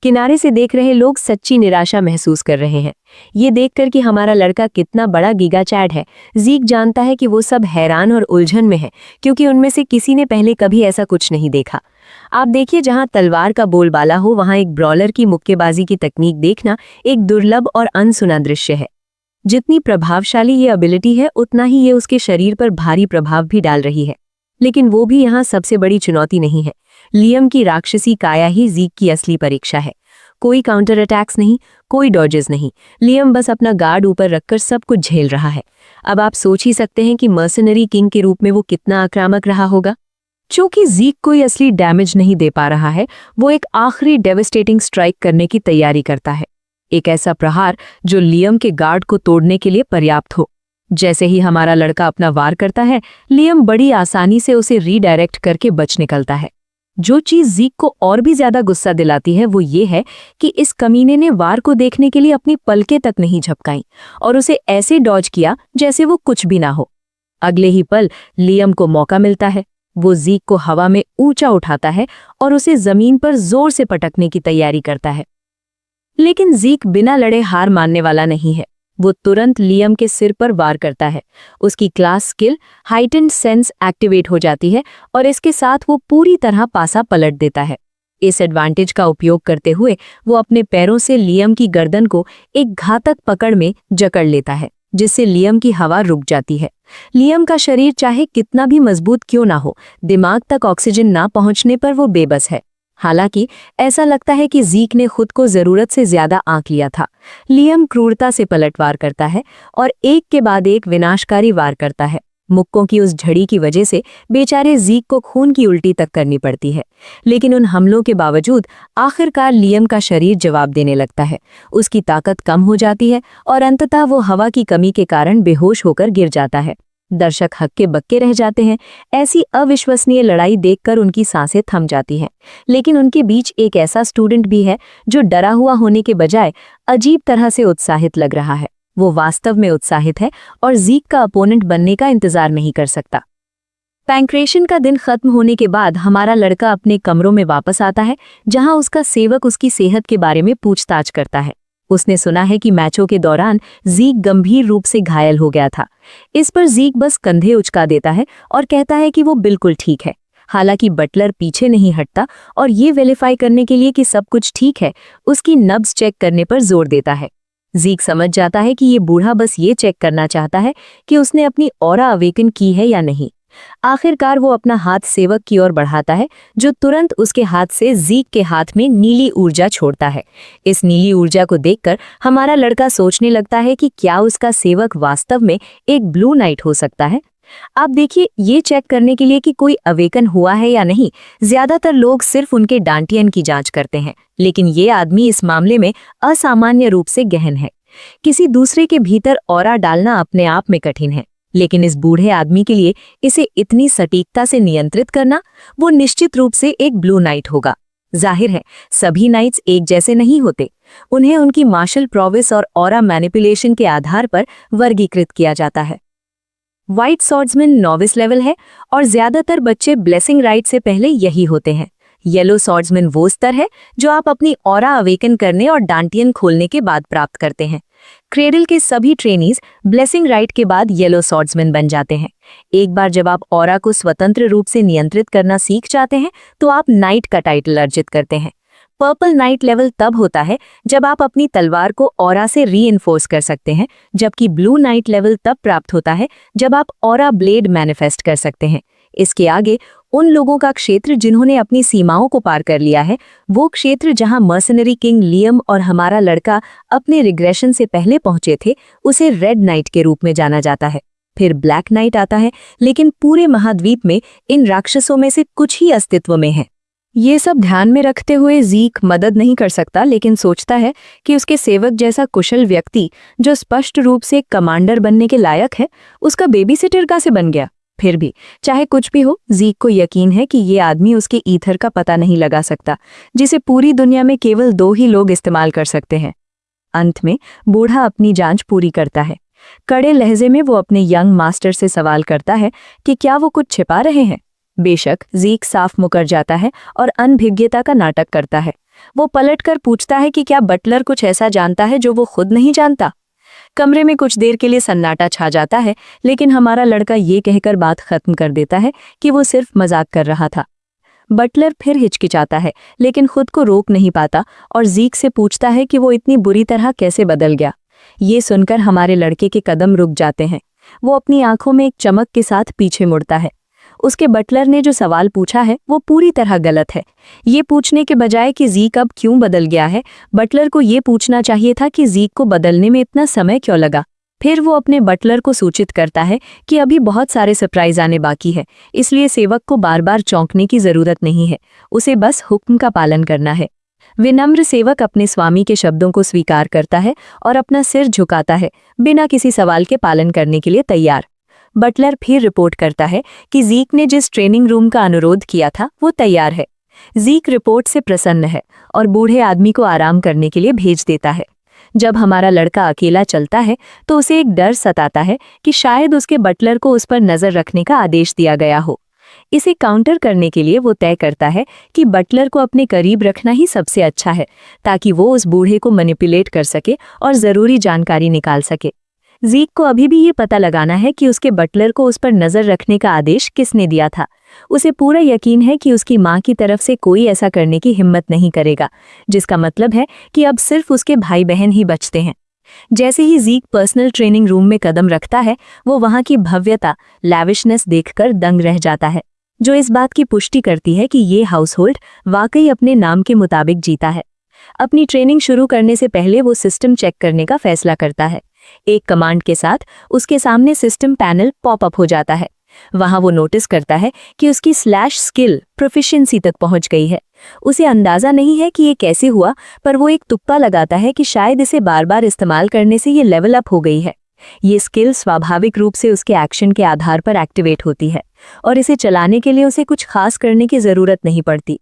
किनारे से देख रहे लोग सच्ची निराशा महसूस कर रहे हैं। ये देखकर कि हमारा लड़का कितना बड़ा गीगा चैड है, जीक जानता है कि वो सब हैरान और उलझन में है, क्योंकि उनमें से किसी ने पहले कभी ऐसा कुछ नहीं देखा। आप देखिए, जहां तलवार का बोलबाला हो वहां एक ब्रॉलर की मुक्केबाजी की तकनीक देखना एक दुर्लभ और अनसुना दृश्य है। जितनी प्रभावशाली ये एबिलिटी है, उतना ही ये उसके शरीर पर भारी प्रभाव भी डाल रही है। लेकिन वो भी यहाँ सबसे बड़ी चुनौती नहीं है। लियम की राक्षसी काया ही जीक की असली परीक्षा है। कोई काउंटर अटैक्स नहीं, कोई डॉजेस नहीं। लियम बस अपना गार्ड ऊपर रखकर सब कुछ झेल रहा है। अब आप सोच ही सकते हैं कि मर्सनरी किंग के रूप में वो कितना आक्रामक रहा होगा। चूंकि जीक कोई असली डैमेज नहीं दे पा रहा है, वो एक आखिरी डेविस्टेटिंग स्ट्राइक करने की तैयारी करता है। एक ऐसा प्रहार जो लियम के गार्ड को तोड़ने के लिए पर्याप्त हो। जैसे ही हमारा लड़का अपना वार करता है, लियम बड़ी आसानी से उसे रीडायरेक्ट करके बच निकलता है। जो चीज जीक को और भी ज्यादा गुस्सा दिलाती है वो ये है कि इस कमीने ने वार को देखने के लिए अपनी पलकें तक नहीं झपकाई और उसे ऐसे डॉज किया जैसे वो कुछ भी ना हो। अगले ही पल लियम को मौका मिलता है। वो जीक को हवा में ऊंचा उठाता है और उसे जमीन पर जोर से पटकने की तैयारी करता है। लेकिन जीक बिना लड़े हार मानने वाला नहीं है। वो तुरंत लियम के सिर पर वार करता है। उसकी class skill heightened sense activate हो जाती है और इसके साथ वो पूरी तरह पासा पलट देता है। इस एडवांटेज का उपयोग करते हुए वो अपने पैरों से लियम की गर्दन को एक घातक पकड़ में जकड़ लेता है, जिससे लियम की हवा रुक जाती है। लियम का शरीर चाहे कितना भी मजबूत क्यों ना हो, दिमाग तक ऑक्सीजन ना पहुंचने पर वो बेबस है। हालांकि ऐसा लगता है कि जीक ने खुद को जरूरत से ज्यादा आंक लिया था। लियम क्रूरता से पलटवार करता है और एक के बाद एक विनाशकारी वार करता है। मुक्कों की उस झड़ी की वजह से बेचारे जीक को खून की उल्टी तक करनी पड़ती है। लेकिन उन हमलों के बावजूद आखिरकार लियम का शरीर जवाब देने लगता है। उसकी ताकत कम हो जाती है और अंततः वो हवा की कमी के कारण बेहोश होकर गिर जाता है। दर्शक हक्के बक्के रह जाते हैं। ऐसी अविश्वसनीय लड़ाई देखकर उनकी सांसें थम जाती हैं। लेकिन उनके बीच एक ऐसा स्टूडेंट भी है जो डरा हुआ होने के बजाय अजीब तरह से उत्साहित लग रहा है। वो वास्तव में उत्साहित है और जीक का अपोनेंट बनने का इंतजार नहीं कर सकता। पैंक्रेशन का दिन खत्म होने के बाद हमारा लड़का अपने कमरों में वापस आता है, जहां उसका सेवक उसकी सेहत के बारे में पूछताछ करता है। उसने सुना है कि मैचों के दौरान जीक गंभीर रूप से घायल हो गया था। इस पर जीक बस कंधे उचका देता है और कहता है कि वो बिल्कुल ठीक है। हालांकि बटलर पीछे नहीं हटता और ये वेरीफाई करने के लिए कि सब कुछ ठीक है, उसकी नब्ज चेक करने पर जोर देता है। जीक समझ जाता है कि ये बूढ़ा बस ये चेक करना चाहता है कि उसने अपनी ऑरा अवेकन की है या नहीं। आखिरकार वो अपना हाथ सेवक की ओर बढ़ाता है, जो तुरंत उसके हाथ से जीक के हाथ में नीली ऊर्जा छोड़ता है। इस नीली ऊर्जा को देखकर हमारा लड़का सोचने लगता है कि क्या उसका सेवक वास्तव में एक ब्लू नाइट हो सकता है। आप देखिए, ये चेक करने के लिए कि कोई अवेकन हुआ है या नहीं, ज्यादातर लोग सिर्फ उनके डांटियन की जांच करते हैं, लेकिन ये आदमी इस मामले में असामान्य रूप से गहन है। किसी दूसरे के भीतर ऑरा डालना अपने आप में कठिन है, लेकिन इस बूढ़े आदमी के लिए इसे इतनी सटीकता से नियंत्रित करना, वो निश्चित रूप से एक ब्लू नाइट होगा। जाहिर है, सभी नाइट्स एक जैसे नहीं होते। उन्हें उनकी मार्शल प्रोविस और ऑरा मैनिपुलेशन के आधार पर वर्गीकृत किया जाता है। व्हाइट सॉर्ड्समैन नॉविस लेवल है और ज्यादातर बच्चे ब्लेसिंग राइट से पहले यही होते हैं। येलो सॉर्ड्समैन वो स्तर है जो आप अपनी ऑरा अवेकन करने और डांटियन खोलने के बाद प्राप्त करते हैं। क्रेडल के सभी ट्रेनीज ब्लेसिंग राइट के बाद येलो सॉर्ड्समैन बन जाते हैं। एक बार जब आप ऑरा को स्वतंत्र रूप से नियंत्रित करना सीख जाते हैं तो आप नाइट का टाइटल अर्जित करते हैं। पर्पल नाइट लेवल तब होता है जब आप अपनी तलवार को ऑरा से रीइंफोर्स कर सकते हैं, जबकि ब्लू नाइट लेवल तब प्राप्त होता है जब आप ऑरा ब्लेड मैनिफेस्ट कर सकते हैं। इसके आगे उन लोगों का क्षेत्र जिन्होंने अपनी सीमाओं को पार कर लिया है, वो क्षेत्र जहां मर्सनरी किंग लियम और हमारा लड़का अपने रिग्रेशन से पहले पहुंचे थे, उसे रेड नाइट के रूप में जाना जाता है। फिर ब्लैक नाइट आता है, लेकिन पूरे महाद्वीप में इन राक्षसों में से कुछ ही अस्तित्व में है। ये सब ध्यान में रखते हुए ज़ीक मदद नहीं कर सकता, लेकिन सोचता है कि उसके सेवक जैसा कुशल व्यक्ति जो स्पष्ट रूप से कमांडर बनने के लायक है, उसका बेबीसिटर कैसे बन गया। फिर भी चाहे कुछ भी हो, ज़ीक को यकीन है कि ये आदमी उसके ईथर का पता नहीं लगा सकता, जिसे पूरी दुनिया में केवल 2 ही लोग इस्तेमाल कर सकते हैं। अंत में बूढ़ा अपनी जांच पूरी करता है। कड़े लहजे में वो अपने यंग मास्टर से सवाल करता है कि क्या वो कुछ छिपा रहे हैं। बेशक ज़ीक साफ मुकर जाता है और अनभिज्ञता का नाटक करता है। वो पलटकर पूछता है कि क्या बटलर कुछ ऐसा जानता है जो वो खुद नहीं जानता। कमरे में कुछ देर के लिए सन्नाटा छा जाता है, लेकिन हमारा लड़का ये कहकर बात खत्म कर देता है कि वो सिर्फ मजाक कर रहा था। बटलर फिर हिचकिचाता है, लेकिन खुद को रोक नहीं पाता और ज़ीक से पूछता है कि वो इतनी बुरी तरह कैसे बदल गया। ये सुनकर हमारे लड़के के कदम रुक जाते हैं। वो अपनी आंखों में एक चमक के साथ पीछे मुड़ता है। उसके बटलर ने जो सवाल पूछा है वो पूरी तरह गलत है। ये पूछने के बजाय कि ज़ीक अब क्यों बदल गया है, बटलर को ये पूछना चाहिए था कि ज़ीक को बदलने में इतना समय क्यों लगा। फिर वो अपने बटलर को सूचित करता है कि अभी बहुत सारे सरप्राइज आने बाकी है, इसलिए सेवक को बार बार चौंकने की जरूरत नहीं है, उसे बस हुक्म का पालन करना है। विनम्र सेवक अपने स्वामी के शब्दों को स्वीकार करता है और अपना सिर झुकाता है, बिना किसी सवाल के पालन करने के लिए तैयार। बटलर फिर रिपोर्ट करता है कि ज़ीक ने जिस ट्रेनिंग रूम का अनुरोध किया था वो तैयार है। ज़ीक रिपोर्ट से प्रसन्न है और बूढ़े आदमी को आराम करने के लिए भेज देता है। जब हमारा लड़का अकेला चलता है तो उसे एक डर सताता है कि शायद उसके बटलर को उस पर नजर रखने का आदेश दिया गया हो। इसे काउंटर करने के लिए वो तय करता है कि बटलर को अपने करीब रखना ही सबसे अच्छा है, ताकि वो उस बूढ़े को मैनिपुलेट कर सके और ज़रूरी जानकारी निकाल सके। ज़ीक को अभी भी ये पता लगाना है कि उसके बटलर को उस पर नज़र रखने का आदेश किसने दिया था। उसे पूरा यकीन है कि उसकी माँ की तरफ से कोई ऐसा करने की हिम्मत नहीं करेगा, जिसका मतलब है कि अब सिर्फ उसके भाई बहन ही बचते हैं। जैसे ही ज़ीक पर्सनल ट्रेनिंग रूम में कदम रखता है, वो वहाँ की भव्यता, लैविशनेस देखकर दंग रह जाता है, जो इस बात की पुष्टि करती है कि ये हाउसहोल्ड वाकई अपने नाम के मुताबिक जीता है। अपनी ट्रेनिंग शुरू करने से पहले वो सिस्टम चेक करने का फैसला करता है। एक कमांड के साथ उसके सामने सिस्टम पैनल पॉपअप हो जाता है। वहां वो नोटिस करता है कि उसकी स्लैश स्किल प्रोफिशिएंसी तक पहुंच गई है। उसे अंदाजा नहीं है कि ये कैसे हुआ, पर वो एक तुक्का लगाता है कि शायद इसे बार बार इस्तेमाल करने से ये लेवल अप हो गई है। ये स्किल स्वाभाविक रूप से उसके एक्शन के आधार पर एक्टिवेट होती है और इसे चलाने के लिए उसे कुछ खास करने की ज़रूरत नहीं पड़ती।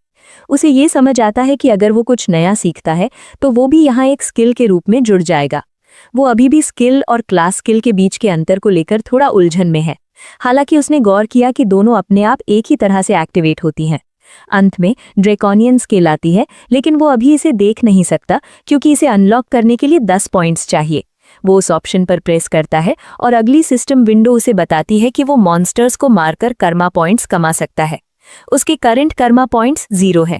उसे ये समझ आता है कि अगर वो कुछ नया सीखता है तो वो भी यहाँ एक स्किल के रूप में जुड़ जाएगा। वो अभी भी स्किल और क्लास स्किल के बीच के अंतर को लेकर थोड़ा उलझन में है, हालांकि उसने गौर किया कि दोनों अपने आप एक ही तरह से एक्टिवेट होती हैं। अंत में ड्रैकोनियन स्किल आती है, लेकिन वो अभी इसे देख नहीं सकता क्योंकि इसे अनलॉक करने के लिए 10 पॉइंट्स चाहिए। वो उस ऑप्शन पर प्रेस करता है और अगली सिस्टम विंडो उसे बताती है कि वो मॉन्स्टर्स को मारकर कर्मा पॉइंट्स कमा सकता है। उसके करंट कर्मा पॉइंट्स 0 है।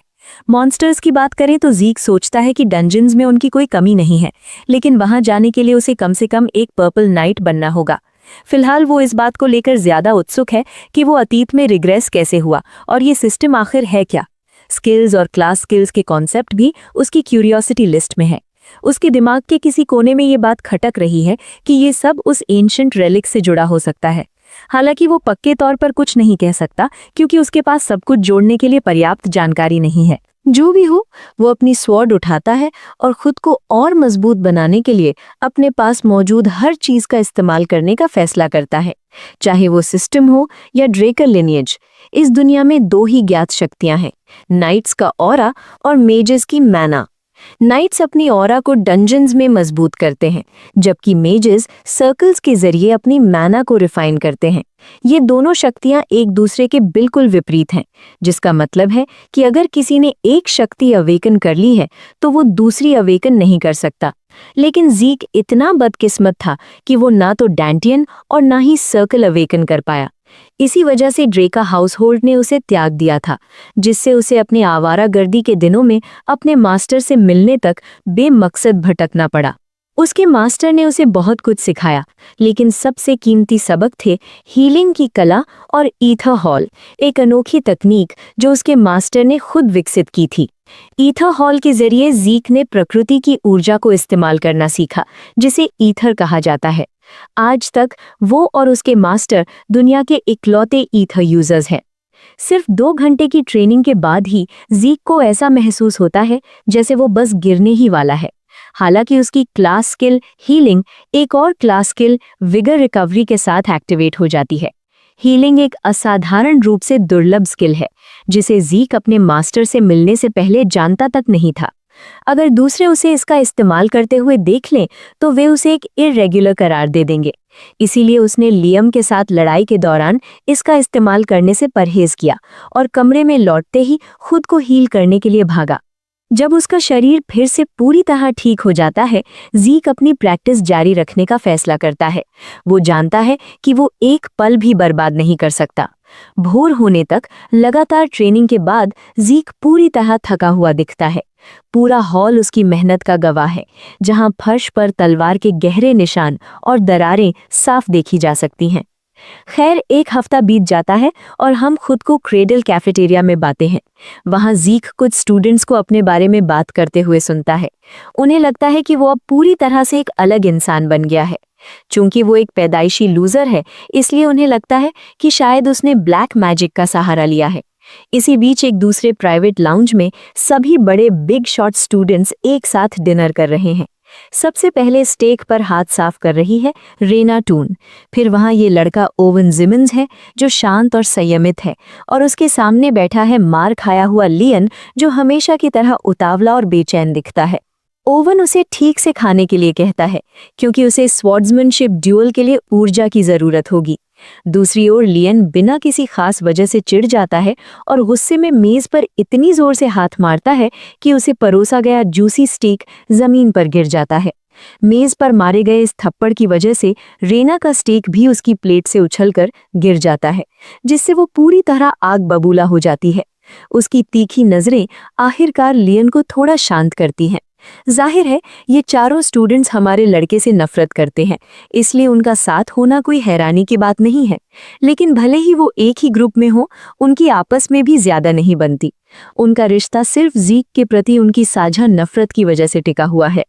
मॉन्स्टर्स की बात करें तो ज़ीक सोचता है कि डंजन्स में उनकी कोई कमी नहीं है, लेकिन वहां जाने के लिए उसे कम से कम एक पर्पल नाइट बनना होगा। फिलहाल वो इस बात को लेकर ज्यादा उत्सुक है कि वो अतीत में रिग्रेस कैसे हुआ और ये सिस्टम आखिर है क्या। स्किल्स और क्लास स्किल्स के कॉन्सेप्ट भी उसकी क्यूरियोसिटी लिस्ट में है। उसके दिमाग के किसी कोने में ये बात खटक रही है कि ये सब उस एंशंट रेलिक से जुड़ा हो सकता है। हालांकि वो पक्के तौर पर कुछ नहीं कह सकता क्योंकि उसके पास सब कुछ जोड़ने के लिए पर्याप्त जानकारी नहीं है। जो भी हो, वो अपनी स्वॉर्ड उठाता है और खुद को और मजबूत बनाने के लिए अपने पास मौजूद हर चीज का इस्तेमाल करने का फैसला करता है, चाहे वो सिस्टम हो या ड्रेकर लिनिएज। इस दुनिया में 2 ही ज्ञात शक्तियां हैं, नाइट्स का ऑरा और मेजेस की मैना। नाइट्स अपनी ऑरा को डंजन्स में मजबूत करते हैं, जबकि मेजेस सर्कल्स के जरिए अपनी मैना को रिफाइन करते हैं। ये दोनों शक्तियां एक दूसरे के बिल्कुल विपरीत हैं, जिसका मतलब है कि अगर किसी ने एक शक्ति अवेकन कर ली है तो वो दूसरी अवेकन नहीं कर सकता। लेकिन ज़ीक इतना बदकिस्मत था कि वो ना तो डैंटियन और ना ही सर्कल अवेकन कर पाया। इसी वजह से ड्रेका हाउसहोल्ड ने उसे त्याग दिया था, जिससे उसे अपने आवारागर्दी के दिनों में अपने मास्टर से मिलने तक बेमकसद भटकना पड़ा। उसके मास्टर ने उसे बहुत कुछ सिखाया, लेकिन सबसे कीमती सबक थे हीलिंग की कला और ईथर हॉल, एक अनोखी तकनीक जो उसके मास्टर ने खुद विकसित की थी। ईथर हॉल के जरिए ज़ीक ने प्रकृति की ऊर्जा को इस्तेमाल करना सीखा, जिसे ईथर कहा जाता है। आज तक वो और उसके मास्टर दुनिया के इकलौते ईथर यूजर्स हैं। सिर्फ 2 घंटे की ट्रेनिंग के बाद ही ज़ीक को ऐसा महसूस होता है जैसे वो बस गिरने ही वाला है। हालांकि उसकी क्लास स्किल हीलिंग एक और क्लास स्किल विगर रिकवरी के साथ एक्टिवेट हो जाती है। हीलिंग एक असाधारण रूप से दुर्लभ स्किल है, जिसे ज़ीक अपने मास्टर से मिलने से पहले जानता तक नहीं था। अगर दूसरे उसे इसका इस्तेमाल करते हुए देख लें तो वे उसे एक इर्रेगुलर करार दे देंगे। इसीलिए उसने लियम के साथ लड़ाई के दौरान इसका इस्तेमाल करने से परहेज किया और कमरे में लौटते ही खुद को हील करने के लिए भागा। जब उसका शरीर फिर से पूरी तरह ठीक हो जाता है, ज़ीक अपनी प्रैक्टिस जारी रखने का फैसला करता है। वो जानता है कि वो एक पल भी बर्बाद नहीं कर सकता। भोर होने तक लगातार ट्रेनिंग के बाद ज़ीक पूरी तरह थका हुआ दिखता है। पूरा हॉल उसकी मेहनत का गवाह है, जहां फर्श पर तलवार के गहरे निशान और दरारें साफ देखी जा सकती हैं। खैर, 1 हफ्ता बीत जाता है और हम खुद को क्रेडल कैफेटेरिया में पाते हैं। वहां ज़ीक कुछ स्टूडेंट्स को अपने बारे में बात करते हुए सुनता है। उन्हें लगता है कि वो अब पूरी तरह से एक अलग इंसान बन गया है। चूंकि वो एक पैदाइशी लूजर है, इसलिए उन्हें लगता है कि शायद उसने ब्लैक मैजिक का सहारा लिया है। इसी बीच एक दूसरे प्राइवेट लाउंज में सभी बड़े बिग शॉट स्टूडेंट्स एक साथ डिनर कर रहे हैं। सबसे पहले स्टेक पर हाथ साफ कर रही है रेना टून। फिर वहां ये लड़का ओवन जिमिन्स है, जो शांत और संयमित है, और उसके सामने बैठा है मार खाया हुआ लियन, जो हमेशा की तरह उतावला और बेचैन दिखता है। ओवन उसे ठीक से खाने के लिए कहता है, क्योंकि उसे स्वॉर्ड्समैनशिप ड्यूअल के लिए ऊर्जा की जरूरत होगी। दूसरी ओर लियन बिना किसी खास वजह से चिढ़ जाता है और गुस्से में मेज पर इतनी जोर से हाथ मारता है कि उसे परोसा गया जूसी स्टेक जमीन पर गिर जाता है। मेज पर मारे गए इस थप्पड़ की वजह से रेना का स्टेक भी उसकी प्लेट से उछलकर गिर जाता है, जिससे वो पूरी तरह आग बबूला हो जाती है। उसकी तीखी नजरें आखिरकार लियन को थोड़ा शांत करती हैं। जाहिर है, ये चारों स्टूडेंट्स हमारे लड़के से नफरत करते हैं, इसलिए उनका साथ होना कोई हैरानी की बात नहीं है। लेकिन भले ही वो एक ही ग्रुप में हो, उनकी आपस में भी ज्यादा नहीं बनती। उनका रिश्ता सिर्फ ज़ीक के प्रति उनकी साझा नफरत की वजह से टिका हुआ है।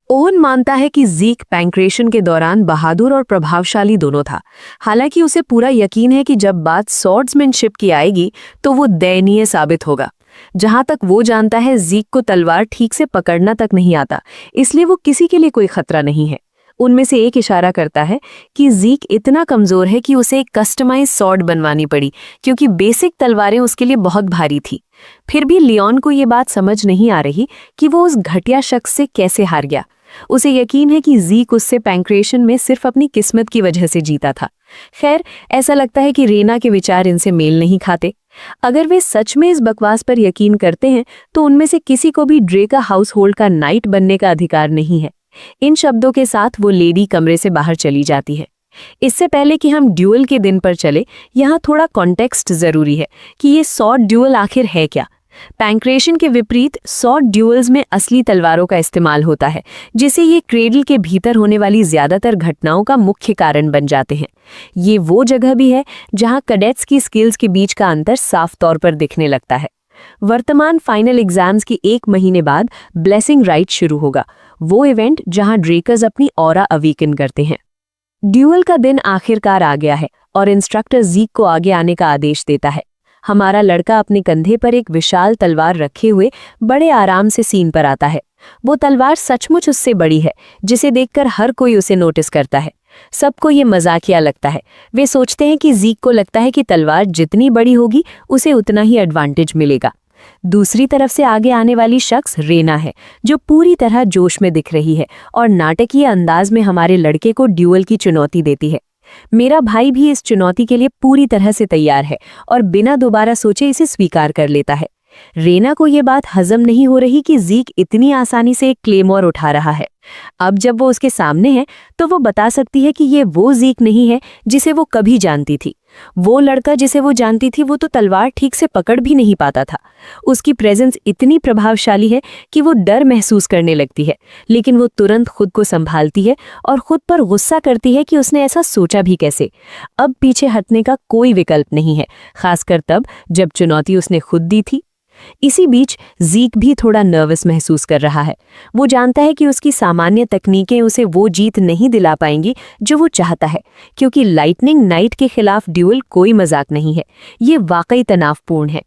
ओवन मानता है कि ज़ीक पैंक्रेशन के दौरान बहादुर और प्रभावशाली दोनों था। हालांकि उसे पूरा यकीन है कि जब बात स्वॉर्ड्समैनशिप की आएगी तो वो दयनीय साबित होगा। जहां तक वो जानता है, ज़ीक को तलवार ठीक से पकड़ना तक नहीं आता, इसलिए वो किसी के लिए कोई खतरा नहीं है। उनमें से एक इशारा करता है कि ज़ीक इतना कमजोर है कि उसे एक कस्टमाइज सॉर्ड बनवानी पड़ी, क्योंकि बेसिक तलवारें उसके लिए बहुत भारी थी। फिर भी लियोन को ये बात समझ नहीं आ रही कि वो उस घटिया शख्स से कैसे हार गया। उसे यकीन है कि ज़ीक उससे पैंक्रेशन में सिर्फ अपनी किस्मत की वजह से जीता था। खैर, ऐसा लगता है कि रेना के विचार इनसे मेल नहीं खाते। अगर वे सच में इस बकवास पर यकीन करते हैं तो उनमें से किसी को भी ड्रेका हाउसहोल्ड का नाइट बनने का अधिकार नहीं है। इन शब्दों के साथ वो लेडी कमरे से बाहर चली जाती है। इससे पहले कि हम ड्यूअल के दिन पर चले, यहाँ थोड़ा कॉन्टेक्स्ट जरूरी है कि ये सॉर्ड ड्यूअल आखिर है क्या। पैंक्रेशन के विपरीत सॉर्ड ड्यूअल्स में असली तलवारों का इस्तेमाल होता है, जिसे ये क्रेडल के भीतर होने वाली ज्यादातर घटनाओं का मुख्य कारण बन जाते हैं। ये वो जगह भी है जहां कैडेट्स की स्किल्स के बीच का अंतर साफ तौर पर दिखने लगता है। वर्तमान फाइनल एग्जाम्स की 1 महीने बाद ब्लेसिंग राइट शुरू होगा, वो इवेंट जहां ड्रेकर्स अपनी ऑरा अवेकन करते हैं। ड्यूअल का दिन आखिरकार आ गया है और इंस्ट्रक्टर ज़ीक को आगे आने का आदेश देता है। हमारा लड़का अपने कंधे पर एक विशाल तलवार रखे हुए बड़े आराम से सीन पर आता है। वो तलवार सचमुच उससे बड़ी है, जिसे देखकर हर कोई उसे नोटिस करता है। सबको ये मजाकिया लगता है। वे सोचते हैं कि ज़ीक को लगता है कि तलवार जितनी बड़ी होगी उसे उतना ही एडवांटेज मिलेगा। दूसरी तरफ से आगे आने वाली शख्स रेना है, जो पूरी तरह जोश में दिख रही है और नाटकीय अंदाज में हमारे लड़के को ड्यूअल की चुनौती देती है। मेरा भाई भी इस चुनौती के लिए पूरी तरह से तैयार है और बिना दोबारा सोचे इसे स्वीकार कर लेता है। रेना को ये बात हजम नहीं हो रही कि ज़ीक इतनी आसानी से एक क्लेमोर उठा रहा है। अब जब वो उसके सामने है तो वो बता सकती है कि ये वो ज़ीक नहीं है जिसे वो कभी जानती थी। वो लड़का जिसे वो जानती थी वो तो तलवार ठीक से पकड़ भी नहीं पाता था। उसकी प्रेजेंस इतनी प्रभावशाली है कि वो डर महसूस करने लगती है, लेकिन वो तुरंत खुद को संभालती है और खुद पर गुस्सा करती है कि उसने ऐसा सोचा भी कैसे। अब पीछे हटने का कोई विकल्प नहीं है, खासकर तब जब चुनौती उसने खुद दी थी। इसी बीच ज़ीक भी थोड़ा नर्वस महसूस कर रहा है। वो जानता है कि उसकी सामान्य तकनीकें उसे वो जीत नहीं दिला पाएंगी जो वो चाहता है, क्योंकि लाइटनिंग नाइट के खिलाफ ड्यूअल कोई मजाक नहीं है, ये वाकई तनावपूर्ण है।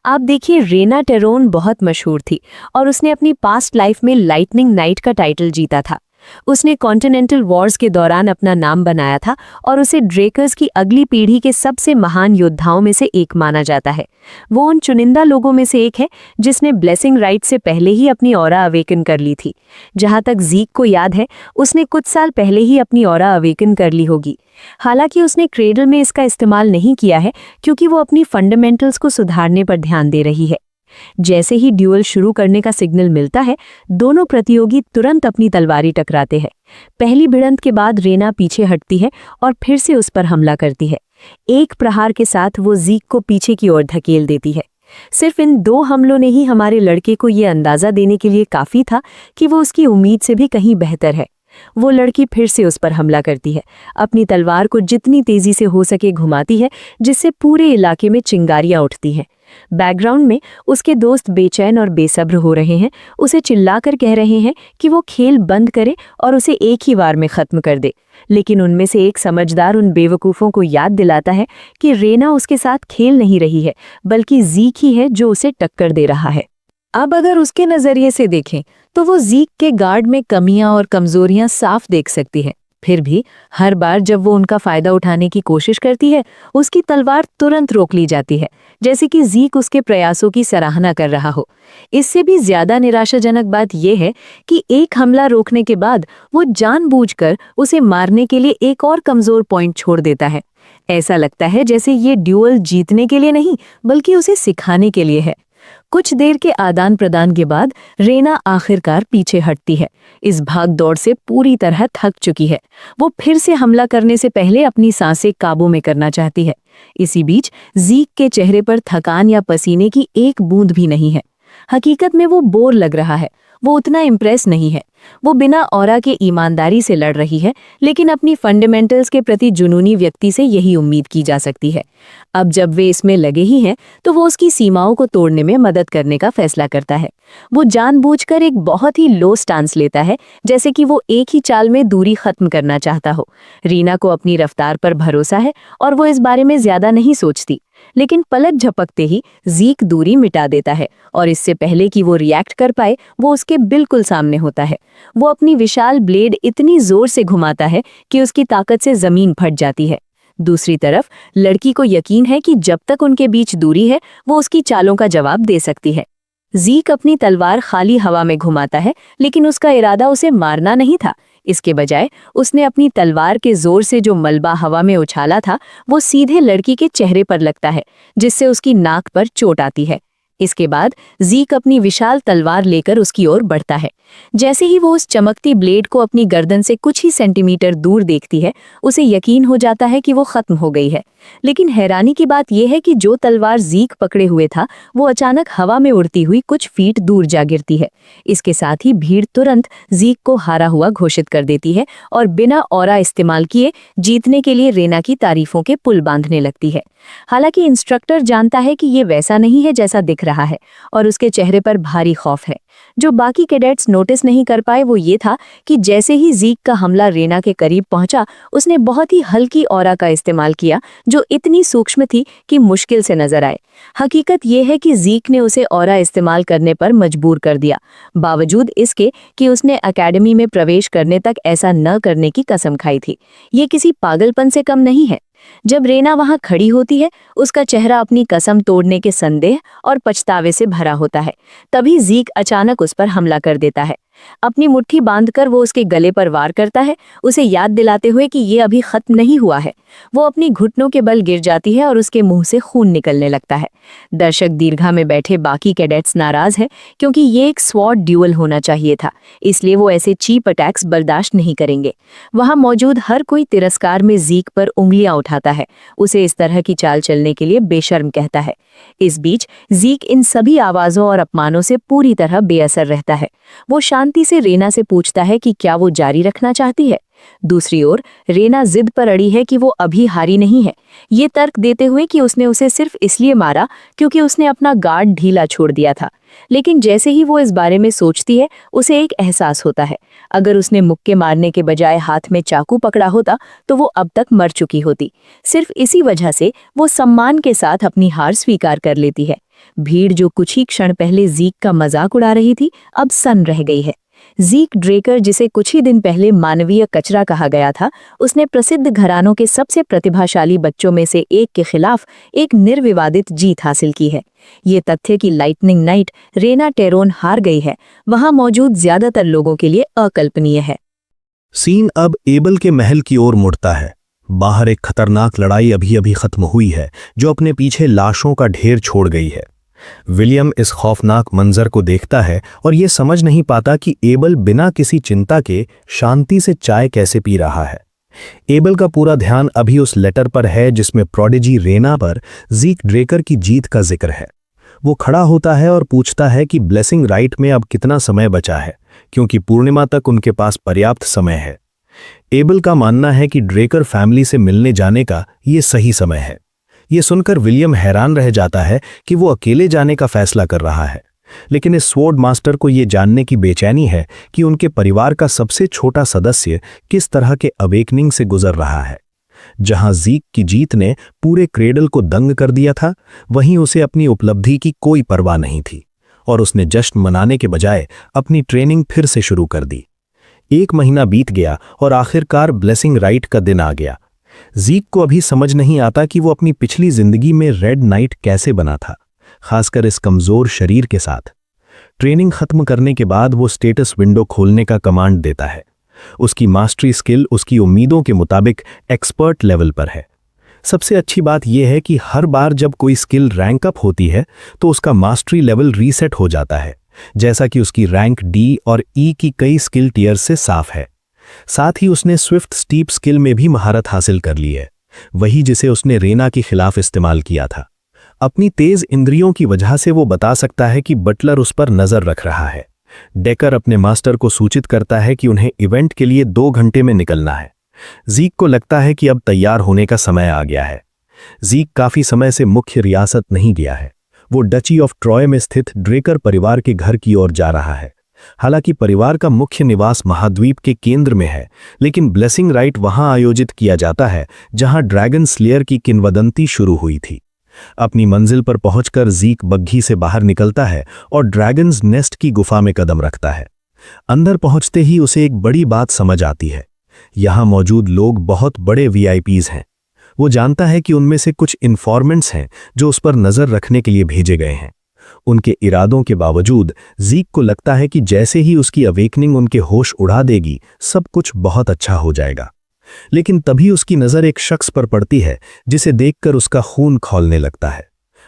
आप देखिए, रेना टेरोन बहुत मशहूर थी और उसने अपनी पास्ट लाइफ में लाइटनिंग नाइट का टाइटल जीता था। उसने कॉन्टिनेंटल वॉर्स के दौरान अपना नाम बनाया था और उसे ड्रेकर्स की अगली पीढ़ी के सबसे महान योद्धाओं में से एक माना जाता है। वो उन चुनिंदा लोगों में से एक है जिसने ब्लेसिंग राइट से पहले ही अपनी ऑरा अवेकन कर ली थी। जहां तक ज़ीक को याद है, उसने कुछ साल पहले ही अपनी ऑरा अवेकन कर ली होगी। हालांकि उसने क्रेडल में इसका इस्तेमाल नहीं किया है, क्योंकि वो अपनी फंडामेंटल्स को सुधारने पर ध्यान दे रही है। जैसे ही ड्यूअल शुरू करने का सिग्नल मिलता है, दोनों प्रतियोगी तुरंत अपनी तलवारी टकराते हैं। पहली भिड़ंत के बाद रेना पीछे हटती है और फिर से उस पर हमला करती है। एक प्रहार के साथ वो ज़ीक को पीछे की ओर धकेल देती है। सिर्फ इन 2 हमलों ने ही हमारे लड़के को ये अंदाजा देने के लिए काफी था कि वो उसकी उम्मीद से भी कहीं बेहतर है। वो लड़की फिर से उस पर हमला करती है, अपनी तलवार को जितनी तेजी से हो सके घुमाती है, जिससे पूरे इलाके में चिंगारियां उठती हैं। बैकग्राउंड में उसके दोस्त बेचैन और बेसब्र हो रहे हैं, उसे चिल्लाकर कह रहे हैं कि वो खेल बंद करे और उसे एक ही बार में खत्म कर दे। लेकिन उनमें से एक समझदार उन बेवकूफ़ों को याद दिलाता है कि रेना उसके साथ खेल नहीं रही है, बल्कि ज़ीक ही है जो उसे टक्कर दे रहा है। अब अगर उसके नज़रिए से देखें तो वो ज़ीक के गार्ड में कमियां और कमज़ोरियां साफ देख सकती है। फिर भी हर बार जब वो उनका फ़ायदा उठाने की कोशिश करती है, उसकी तलवार तुरंत रोक ली जाती है, जैसे कि ज़ीक उसके प्रयासों की सराहना कर रहा हो। इससे भी ज़्यादा निराशाजनक बात यह है कि एक हमला रोकने के बाद वो जानबूझकर उसे मारने के लिए एक और कमज़ोर पॉइंट छोड़ देता है। ऐसा लगता है जैसे ये ड्यूअल जीतने के लिए नहीं, बल्कि उसे सिखाने के लिए है। कुछ देर के आदान प्रदान के बाद रेना आखिरकार पीछे हटती है। इस भाग दौड़ से पूरी तरह थक चुकी है। वो फिर से हमला करने से पहले अपनी सांसें काबू में करना चाहती है। इसी बीच ज़ीक के चेहरे पर थकान या पसीने की एक बूंद भी नहीं है। हकीकत में वो बोर लग रहा है, वो उतना इम्प्रेस नहीं है। वो बिना ऑरा के ईमानदारी से लड़ रही है, लेकिन अपनी फंडामेंटल्स के प्रति जुनूनी व्यक्ति से यही उम्मीद की जा सकती है। अब जब वे इसमें लगे ही हैं, तो वो उसकी सीमाओं को तोड़ने में मदद करने का फैसला करता है। वो जानबूझकर एक बहुत ही लो स्टांस लेता है, जैसे कि वो एक ही चाल में दूरी खत्म करना चाहता हो। रीना को अपनी रफ्तार पर भरोसा है और वो इस बारे में ज्यादा नहीं सोचती, लेकिन पलक झपकते ही ज़ीक दूरी मिटा देता है और इससे पहले कि वो रिएक्ट कर पाए, वो उसके बिल्कुल सामने होता है। वो अपनी विशाल ब्लेड इतनी जोर से घुमाता है कि उसकी ताकत से जमीन फट जाती है। दूसरी तरफ लड़की को यकीन है कि जब तक उनके बीच दूरी है, वो उसकी चालों का जवाब दे सकती है। ज़ीक अपनी तलवार खाली हवा में घुमाता है, लेकिन उसका इरादा उसे मारना नहीं था। इसके बजाय उसने अपनी तलवार के जोर से जो मलबा हवा में उछाला था, वो सीधे लड़की के चेहरे पर लगता है, जिससे उसकी नाक पर चोट आती है। इसके बाद ज़ीक अपनी विशाल तलवार लेकर उसकी ओर बढ़ता है। जैसे ही वो उस चमकती ब्लेड को अपनी गर्दन से कुछ ही सेंटीमीटर दूर देखती है, उसे यकीन हो जाता है कि वो खत्म हो गई है। लेकिन हैरानी की बात यह है कि जो तलवार ज़ीक पकड़े हुए था, वो अचानक हवा में उड़ती हुई कुछ फीट दूर जा गिरती है। इसके साथ ही भीड़ तुरंत ज़ीक को हारा हुआ घोषित कर देती है और बिना ऑरा इस्तेमाल किए जीतने के लिए रेना की तारीफों के पुल बांधने लगती है। हालांकि इंस्ट्रक्टर जानता है कि ये वैसा नहीं है जैसा दिख रहा है और उसके चेहरे पर भारी खौफ है। जो बाकी कैडेट्स नोटिस नहीं कर पाए वो ये था कि जैसे ही ज़ीक का हमला रेना के करीब पहुंचा, उसने बहुत ही हल्की ऑरा का इस्तेमाल किया, जो इतनी सूक्ष्म थी कि मुश्किल से नजर आए। हकीकत ये है कि ज़ीक ने उसे ऑरा इस्तेमाल करने पर मजबूर कर दिया, बावजूद इसके कि उसने एकेडमी में प्रवेश करने तक ऐसा न करने की कसम खाई थी। ये किसी पागलपन से कम नहीं है। जब रेना वहां खड़ी होती है, उसका चेहरा अपनी कसम तोड़ने के संदेह और पछतावे से भरा होता है। तभी ज़ीक अचानक उस पर हमला कर देता है। अपनी मुट्ठी बांधकर वो उसके गले पर वार करता है, उसे याद दिलाते हुए कि ये अभी खत्म नहीं हुआ है। वो अपनी घुटनों के बल गिर जाती है और उसके मुंह से खून निकलने लगता है। दर्शक दीर्घा में बैठे बाकी कैडेट्स नाराज हैं, क्योंकि ये एक स्वॉर्ड ड्यूअल होना चाहिए था, इसलिए वो ऐसे चीप अटैक्स बर्दाश्त नहीं करेंगे। वहां मौजूद हर कोई तिरस्कार में ज़ीक पर उंगलियां उठाता है, उसे इस तरह की चाल चलने के लिए बेशर्म कहता है। इस बीच ज़ीक इन सभी आवाजों और अपमानों से पूरी तरह बेअसर रहता है। वो शांति से रेना से पूछता है कि क्या वो जारी रखना चाहती है। दूसरी ओर रेना जिद पर अड़ी है कि वो अभी हारी नहीं है, ये तर्क देते हुए कि उसने उसे सिर्फ इसलिए मारा क्योंकि उसने अपना गार्ड ढीला छोड़ दिया था। लेकिन जैसे ही वो इस बारे में सोचती है, उसे एक एहसास होता है, अगर उसने मुक्के मारने के बजाय हाथ में चाकू पकड़ा होता तो वो अब तक मर चुकी होती। सिर्फ इसी वजह से वो सम्मान के साथ अपनी हार स्वीकार कर लेती है। भीड़ जो कुछ ही क्षण पहले ज़ीक का मजाक उड़ा रही थी, अब सन्न रह गई है। ज़ीक ड्रेकर, जिसे कुछ ही दिन पहले मानवीय कचरा कहा गया था, उसने प्रसिद्ध घरानों के सबसे प्रतिभाशाली बच्चों में से एक के खिलाफ एक निर्विवादित जीत हासिल की है। ये तथ्य कि लाइटनिंग नाइट रेना टेरोन हार गई है, वहां मौजूद ज्यादातर लोगों के लिए अकल्पनीय है। सीन अब एबल के महल की ओर मुड़ता है। बाहर एक खतरनाक लड़ाई अभी अभी खत्म हुई है, जो अपने पीछे लाशों का ढेर छोड़ गई है। विलियम इस खौफनाक मंजर को देखता है और ये समझ नहीं पाता कि एबल बिना किसी चिंता के शांति से चाय कैसे पी रहा है। एबल का पूरा ध्यान अभी उस लेटर पर है जिसमें प्रोडिजी रेना पर ज़ीक ड्रेकर की जीत का जिक्र है। वो खड़ा होता है और पूछता है कि ब्लेसिंग राइट में अब कितना समय बचा है, क्योंकि पूर्णिमा तक उनके पास पर्याप्त समय है। एबल का मानना है कि ड्रेकर फैमिली से मिलने जाने का ये सही समय है। ये सुनकर विलियम हैरान रह जाता है कि वो अकेले जाने का फैसला कर रहा है, लेकिन इस स्वॉर्ड मास्टर को ये जानने की बेचैनी है कि उनके परिवार का सबसे छोटा सदस्य किस तरह के अवेकनिंग से गुजर रहा है। जहां ज़ीक की जीत ने पूरे क्रेडल को दंग कर दिया था, वहीं उसे अपनी उपलब्धि की कोई परवाह नहीं थी और उसने जश्न मनाने के बजाय अपनी ट्रेनिंग फिर से शुरू कर दी। 1 महीना बीत गया और आखिरकार ब्लेसिंग राइट का दिन आ गया। ज़ीक को अभी समझ नहीं आता कि वो अपनी पिछली जिंदगी में रेड नाइट कैसे बना था, खासकर इस कमजोर शरीर के साथ। ट्रेनिंग खत्म करने के बाद वो स्टेटस विंडो खोलने का कमांड देता है। उसकी मास्टरी स्किल उसकी उम्मीदों के मुताबिक एक्सपर्ट लेवल पर है। सबसे अच्छी बात यह है कि हर बार जब कोई स्किल रैंक अप होती है तो उसका मास्टरी लेवल रीसेट हो जाता है, जैसा कि उसकी रैंक डी और ई की कई स्किल टियर से साफ है। साथ ही उसने स्विफ्ट स्टीप स्किल में भी महारत हासिल कर ली है, वही जिसे उसने रेना के खिलाफ इस्तेमाल किया था। अपनी तेज इंद्रियों की वजह से वो बता सकता है कि बटलर उस पर नजर रख रहा है। डेकर अपने मास्टर को सूचित करता है कि उन्हें इवेंट के लिए 2 घंटे में निकलना है। ज़ीक को लगता है कि अब तैयार होने का समय आ गया है। ज़ीक काफी समय से मुख्य रियासत नहीं गया है। वो डची ऑफ ट्रॉय में स्थित ड्रेकर परिवार के घर की ओर जा रहा है। हालांकि परिवार का मुख्य निवास महाद्वीप के केंद्र में है, लेकिन ब्लेसिंग राइट वहां आयोजित किया जाता है जहां ड्रैगन स्लेयर की किंवदंती शुरू हुई थी। अपनी मंजिल पर पहुंचकर ज़ीक बग्घी से बाहर निकलता है और ड्रैगन्स नेस्ट की गुफा में कदम रखता है। अंदर पहुंचते ही उसे एक बड़ी बात समझ आती है। यहां मौजूद लोग बहुत बड़े वीआईपीज हैं। वो जानता है कि उनमें से कुछ इन्फॉर्मेंट्स हैं जो उस पर नजर रखने के लिए भेजे गए हैं। उनके इरादों के बावजूद ज़ीक को लगता है कि जैसे ही उसकी अवेकनिंग उनके होश उड़ा देगी, सब कुछ बहुत अच्छा हो जाएगा। लेकिन तभी उसकी नज़र एक शख्स पर पड़ती है जिसे देखकर उसका खून खौलने लगता है।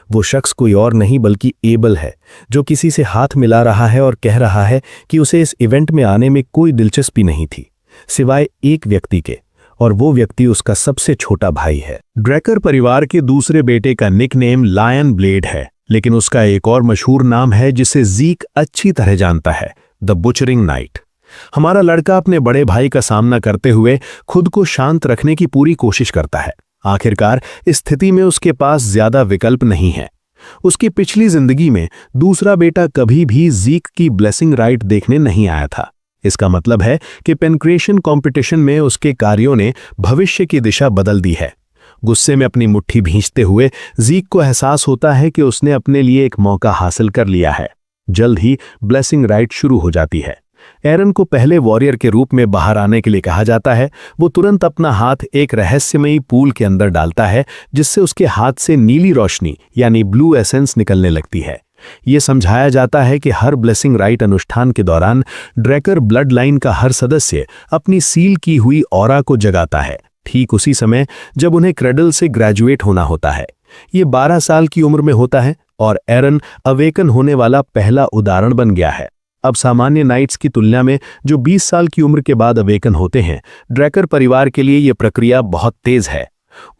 वो शख्स कोई और नहीं बल्कि एबल है, जो किसी से हाथ मिला रहा है और कह रहा है कि उसे इस इवेंट में आने में कोई दिलचस्पी नहीं थी, सिवाय एक व्यक्ति के, और वो व्यक्ति उसका सबसे छोटा भाई है। ड्रेकर परिवार के दूसरे बेटे का निकनेम लायन ब्लेड है, लेकिन उसका एक और मशहूर नाम है जिसे ज़ीक अच्छी तरह जानता है, द बुचरिंग नाइट। हमारा लड़का अपने बड़े भाई का सामना करते हुए खुद को शांत रखने की पूरी कोशिश करता है। आखिरकार इस स्थिति में उसके पास ज्यादा विकल्प नहीं है। उसकी पिछली जिंदगी में दूसरा बेटा कभी भी ज़ीक की ब्लेसिंग राइट देखने नहीं आया था। इसका मतलब है कि पेनक्रेशन कंपटीशन में उसके कार्यों ने भविष्य की दिशा बदल दी है। गुस्से में अपनी मुट्ठी भींचते हुए ज़ीक को एहसास होता है कि उसने अपने लिए एक मौका हासिल कर लिया है। जल्द ही ब्लेसिंग राइट शुरू हो जाती है। एरन को पहले वॉरियर के रूप में बाहर आने के लिए कहा जाता है। वो तुरंत अपना हाथ एक रहस्यमयी पूल के अंदर डालता है, जिससे उसके हाथ से नीली रोशनी यानी ब्लू एसेंस निकलने लगती है। ये समझाया जाता है कि हर ब्लेसिंग राइट अनुष्ठान के दौरान ड्रैकर ब्लड लाइन का हर सदस्य अपनी सील की हुई ऑरा को जगाता है, ठीक उसी समय जब उन्हें क्रेडल से ग्रेजुएट होना होता है। ये 12 साल की उम्र में होता है और एरन अवेकन होने वाला पहला उदाहरण बन गया है। अब सामान्य नाइट्स की तुलना में जो 20 साल की उम्र के बाद अवेकन होते हैं, ड्रैकर परिवार के लिए यह प्रक्रिया बहुत तेज है।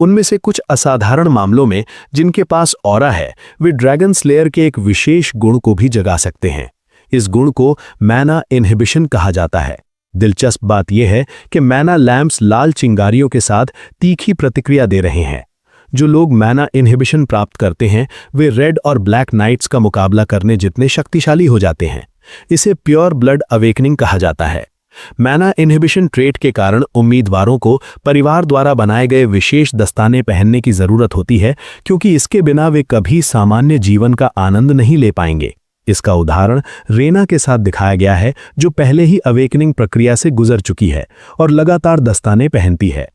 उनमें से कुछ असाधारण मामलों में जिनके पास ऑरा है, वे ड्रैगन स्लेयर के एक विशेष गुण को भी जगा सकते हैं। इस गुण को मैना इनहिबिशन कहा जाता है। दिलचस्प बात यह है कि मैना लैम्प्स लाल चिंगारियों के साथ तीखी प्रतिक्रिया दे रहे हैं। जो लोग मैना इनहिबिशन प्राप्त करते हैं, वे रेड और ब्लैक नाइट्स का मुकाबला करने जितने शक्तिशाली हो जाते हैं। इसे प्योर ब्लड अवेकनिंग कहा जाता है। मैना इनहिबिशन ट्रेट के कारण उम्मीदवारों को परिवार द्वारा बनाए गए विशेष दस्ताने पहनने की जरूरत होती है, क्योंकि इसके बिना वे कभी सामान्य जीवन का आनंद नहीं ले पाएंगे। इसका उदाहरण रेना के साथ दिखाया गया है, जो पहले ही अवेकनिंग प्रक्रिया से गुजर चुकी है और लगातार दस्ताने पहनती है।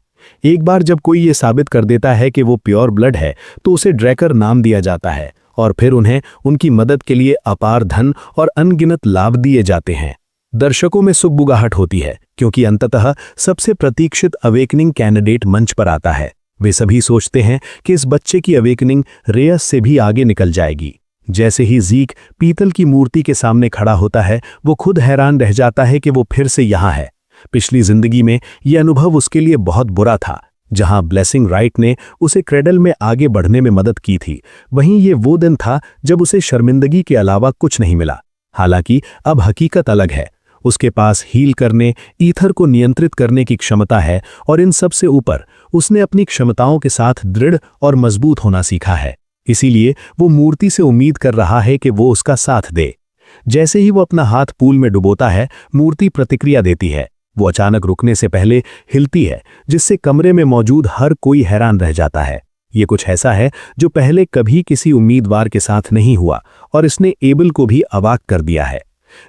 एक बार जब कोई ये साबित कर देता है कि वो प्योर ब्लड है, तो उसे ड्रैकर नाम दिया जाता है और फिर उन्हें उनकी मदद के लिए अपार धन और अनगिनत लाभ दिए जाते हैं। दर्शकों में सुगबुगाहट होती है, क्योंकि अंततः सबसे प्रतीक्षित अवेकनिंग कैंडिडेट मंच पर आता है। वे सभी सोचते हैं कि इस बच्चे की अवेकनिंग रेयस से भी आगे निकल जाएगी। जैसे ही ज़ीक पीतल की मूर्ति के सामने खड़ा होता है, वो खुद हैरान रह जाता है कि वो फिर से यहाँ है। पिछली जिंदगी में यह अनुभव उसके लिए बहुत बुरा था, जहां ब्लेसिंग राइट ने उसे क्रेडल में आगे बढ़ने में मदद की थी। वहीं ये वो दिन था जब उसे शर्मिंदगी के अलावा कुछ नहीं मिला। हालांकि अब हकीकत अलग है। उसके पास हील करने, ईथर को नियंत्रित करने की क्षमता है और इन सब से ऊपर उसने अपनी क्षमताओं के साथ दृढ़ और मजबूत होना सीखा है। इसीलिए वो मूर्ति से उम्मीद कर रहा है कि वो उसका साथ दे। जैसे ही वो अपना हाथ पूल में डुबोता है, मूर्ति प्रतिक्रिया देती है। वो अचानक रुकने से पहले हिलती है, जिससे कमरे में मौजूद हर कोई हैरान रह जाता है। ये कुछ ऐसा है जो पहले कभी किसी उम्मीदवार के साथ नहीं हुआ और इसने एबल को भी अवाक कर दिया है।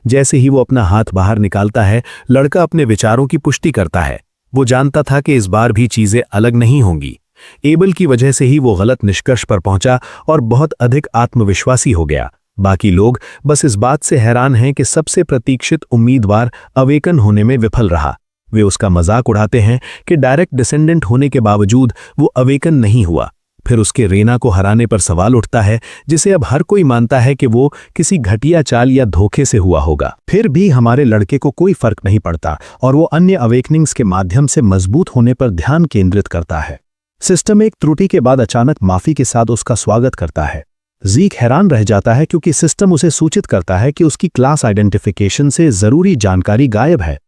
जैसे ही वो अपना हाथ बाहर निकालता है, लड़का अपने विचारों की पुष्टि करता है। वो जानता था कि इस बार भी चीजें अलग नहीं होंगी। एबल की वजह से ही वो गलत निष्कर्ष पर पहुंचा और बहुत अधिक आत्मविश्वासी हो गया। बाकी लोग बस इस बात से हैरान हैं कि सबसे प्रतीक्षित उम्मीदवार अवेकन होने में विफल रहा। वे उसका मजाक उड़ाते हैं कि डायरेक्ट डिसेंडेंट होने के बावजूद वो अवेकन नहीं हुआ। फिर उसके रेना को हराने पर सवाल उठता है, जिसे अब हर कोई मानता है कि वो किसी घटिया चाल या धोखे से हुआ होगा। फिर भी हमारे लड़के को कोई फर्क नहीं पड़ता और वो अन्य अवेकनिंग्स के माध्यम से मजबूत होने पर ध्यान केंद्रित करता है। सिस्टम एक त्रुटि के बाद अचानक माफी के साथ उसका स्वागत करता है। ज़ीक हैरान रह जाता है, क्योंकि सिस्टम उसे सूचित करता है कि उसकी क्लास आइडेंटिफिकेशन से जरूरी जानकारी गायब है।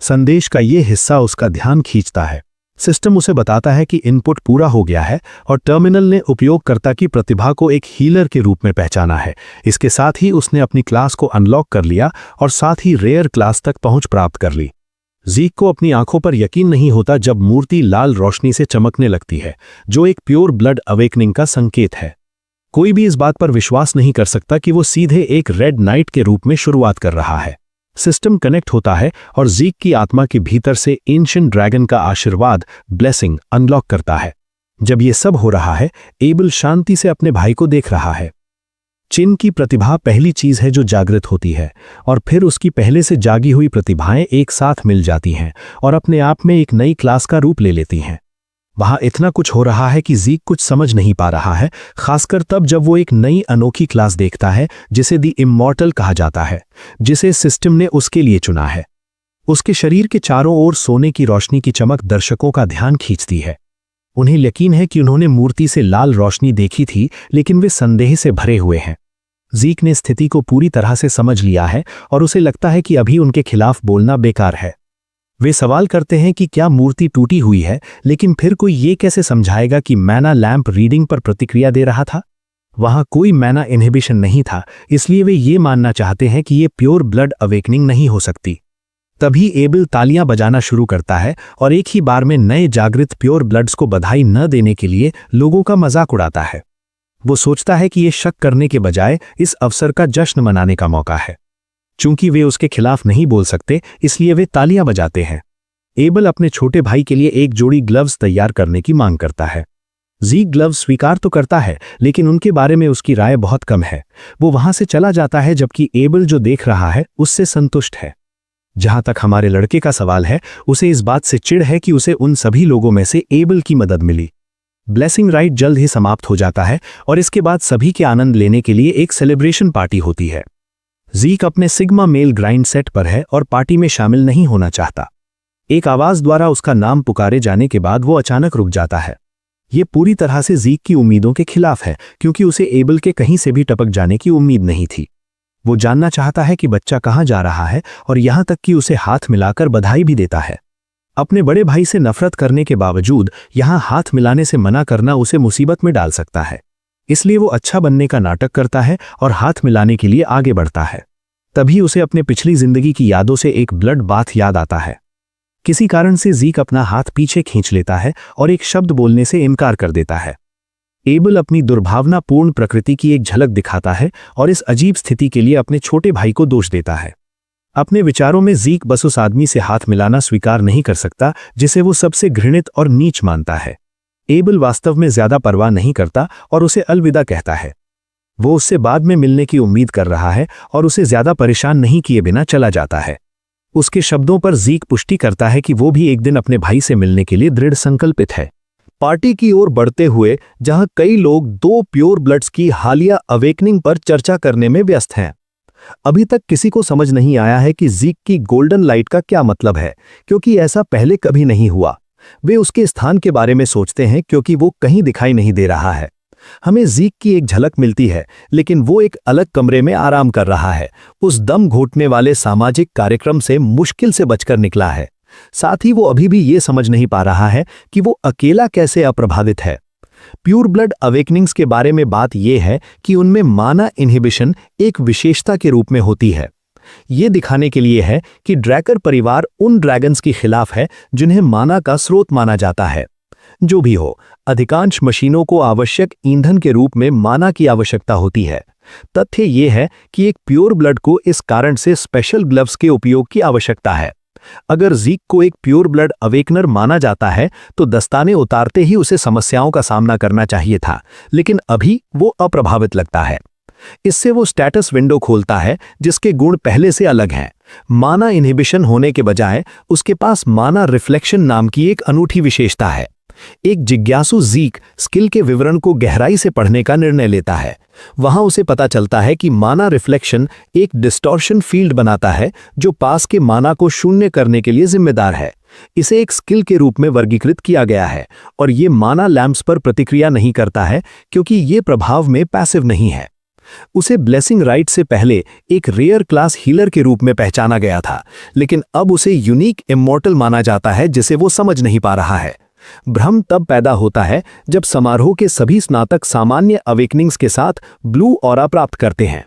संदेश का ये हिस्सा उसका ध्यान खींचता है। सिस्टम उसे बताता है कि इनपुट पूरा हो गया है और टर्मिनल ने उपयोगकर्ता की प्रतिभा को एक हीलर के रूप में पहचाना है। इसके साथ ही उसने अपनी क्लास को अनलॉक कर लिया और साथ ही रेयर क्लास तक पहुंच प्राप्त कर ली। ज़ीक को अपनी आंखों पर यकीन नहीं होता जब मूर्ति लाल रोशनी से चमकने लगती है, जो एक प्योर ब्लड अवेकनिंग का संकेत है। कोई भी इस बात पर विश्वास नहीं कर सकता कि वो सीधे एक रेड नाइट के रूप में शुरुआत कर रहा है। सिस्टम कनेक्ट होता है और ज़ीक की आत्मा के भीतर से एंशिएंट ड्रैगन का आशीर्वाद ब्लेसिंग अनलॉक करता है। जब ये सब हो रहा है, एबल शांति से अपने भाई को देख रहा है। चिन की प्रतिभा पहली चीज है जो जागृत होती है और फिर उसकी पहले से जागी हुई प्रतिभाएं एक साथ मिल जाती हैं और अपने आप में एक नई क्लास का रूप ले लेती हैं। वहां इतना कुछ हो रहा है कि ज़ीक कुछ समझ नहीं पा रहा है, खासकर तब जब वो एक नई अनोखी क्लास देखता है जिसे दी इमॉर्टल कहा जाता है, जिसे सिस्टम ने उसके लिए चुना है। उसके शरीर के चारों ओर सोने की रोशनी की चमक दर्शकों का ध्यान खींचती है। उन्हें यकीन है कि उन्होंने मूर्ति से लाल रोशनी देखी थी, लेकिन वे संदेह से भरे हुए हैं। ज़ीक ने स्थिति को पूरी तरह से समझ लिया है और उसे लगता है कि अभी उनके खिलाफ बोलना बेकार है। वे सवाल करते हैं कि क्या मूर्ति टूटी हुई है, लेकिन फिर कोई ये कैसे समझाएगा कि मैना लैंप रीडिंग पर प्रतिक्रिया दे रहा था? वहां कोई मैना इनहिबिशन नहीं था, इसलिए वे ये मानना चाहते हैं कि ये प्योर ब्लड अवेकनिंग नहीं हो सकती। तभी एबल तालियां बजाना शुरू करता है और एक ही बार में नए जागृत प्योर ब्लड्स को बधाई न देने के लिए लोगों का मजाक उड़ाता है। वो सोचता है कि ये शक करने के बजाय इस अवसर का जश्न मनाने का मौका है। चूंकि वे उसके खिलाफ नहीं बोल सकते, इसलिए वे तालियां बजाते हैं। एबल अपने छोटे भाई के लिए एक जोड़ी ग्लव्स तैयार करने की मांग करता है। ज़ीक ग्लव्स स्वीकार तो करता है, लेकिन उनके बारे में उसकी राय बहुत कम है। वो वहां से चला जाता है, जबकि एबल जो देख रहा है उससे संतुष्ट है। जहां तक हमारे लड़के का सवाल है, उसे इस बात से चिढ़ है कि उसे उन सभी लोगों में से एबल की मदद मिली। ब्लेसिंग राइट जल्द ही समाप्त हो जाता है और इसके बाद सभी के आनंद लेने के लिए एक सेलिब्रेशन पार्टी होती है। ज़ीक अपने सिग्मा मेल ग्राइंड सेट पर है और पार्टी में शामिल नहीं होना चाहता। एक आवाज द्वारा उसका नाम पुकारे जाने के बाद वो अचानक रुक जाता है। ये पूरी तरह से ज़ीक की उम्मीदों के खिलाफ है, क्योंकि उसे एबल के कहीं से भी टपक जाने की उम्मीद नहीं थी। वो जानना चाहता है कि बच्चा कहाँ जा रहा है और यहां तक कि उसे हाथ मिलाकर बधाई भी देता है। अपने बड़े भाई से नफरत करने के बावजूद यहां हाथ मिलाने से मना करना उसे मुसीबत में डाल सकता है। इसलिए वो अच्छा बनने का नाटक करता है और हाथ मिलाने के लिए आगे बढ़ता है। तभी उसे अपने पिछली जिंदगी की यादों से एक ब्लड बाथ याद आता है। किसी कारण से ज़ीक अपना हाथ पीछे खींच लेता है और एक शब्द बोलने से इनकार कर देता है। एबल अपनी दुर्भावनापूर्ण प्रकृति की एक झलक दिखाता है और इस अजीब स्थिति के लिए अपने छोटे भाई को दोष देता है। अपने विचारों में ज़ीक बस उस आदमी से हाथ मिलाना स्वीकार नहीं कर सकता जिसे वो सबसे घृणित और नीच मानता है। एबल वास्तव में ज्यादा परवाह नहीं करता और उसे अलविदा कहता है। वो उससे बाद में मिलने की उम्मीद कर रहा है और उसे ज्यादा परेशान नहीं किए बिना चला जाता है। उसके शब्दों पर ज़ीक पुष्टि करता है कि वो भी एक दिन अपने भाई से मिलने के लिए दृढ़ संकल्पित है। पार्टी की ओर बढ़ते हुए जहां कई लोग 2 प्योर ब्लड्स की हालिया अवेकनिंग पर चर्चा करने में व्यस्त हैं। अभी तक किसी को समझ नहीं आया है कि ज़ीक की गोल्डन लाइट का क्या मतलब है, क्योंकि ऐसा पहले कभी नहीं हुआ। वे उसके स्थान के बारे में सोचते हैं क्योंकि वो कहीं दिखाई नहीं दे रहा है। हमें ज़ीक की एक झलक मिलती है, लेकिन वो एक अलग कमरे में आराम कर रहा है। उस दम घोटने वाले सामाजिक कार्यक्रम से मुश्किल से बचकर निकला है। साथ ही वो अभी भी ये समझ नहीं पा रहा है कि वो अकेला कैसे अप्रभावित है। प्योर ब्लड अवेकनिंग्स के बारे में बात यह है कि उनमें माना इनहिबिशन एक विशेषता के रूप में होती है। ये दिखाने के लिए है कि ड्रैकर परिवार उन ड्रैगन्स के खिलाफ है जिन्हें माना का स्रोत माना जाता है। जो भी हो, अधिकांश मशीनों को आवश्यक ईंधन के रूप में माना की आवश्यकता होती है। तथ्य यह है कि एक प्योर ब्लड को इस कारण से स्पेशल ग्लव्स के उपयोग की आवश्यकता है। अगर ज़ीक को एक प्योर ब्लड अवेकनर माना जाता है तो दस्ताने उतारते ही उसे समस्याओं का सामना करना चाहिए था, लेकिन अभी वो अप्रभावित लगता है। इससे वो स्टेटस विंडो खोलता है जिसके गुण पहले से अलग हैं। माना इनहिबिशन होने के बजाय उसके पास माना रिफ्लेक्शन नाम की एक अनूठी विशेषता है। एक जिज्ञासु ज़ीक स्किल के विवरण को गहराई से पढ़ने का निर्णय लेता है। वहां उसे पता चलता है कि माना रिफ्लेक्शन एक डिस्टॉर्शन फील्ड बनाता है जो पास के माना को शून्य करने के लिए जिम्मेदार है। इसे एक स्किल के रूप में वर्गीकृत किया गया है और ये माना लैंप्स पर प्रतिक्रिया नहीं करता है क्योंकि ये प्रभाव में पैसिव नहीं है। उसे ब्लेसिंग राइट से पहले एक रेयर क्लास हीलर के रूप में पहचाना गया था, लेकिन अब उसे यूनिक इमॉर्टल माना जाता है जिसे वो समझ नहीं पा रहा है। भ्रम तब पैदा होता है जब समारोह के सभी स्नातक सामान्य अवेकनिंग्स के साथ ब्लू ऑरा प्राप्त करते हैं।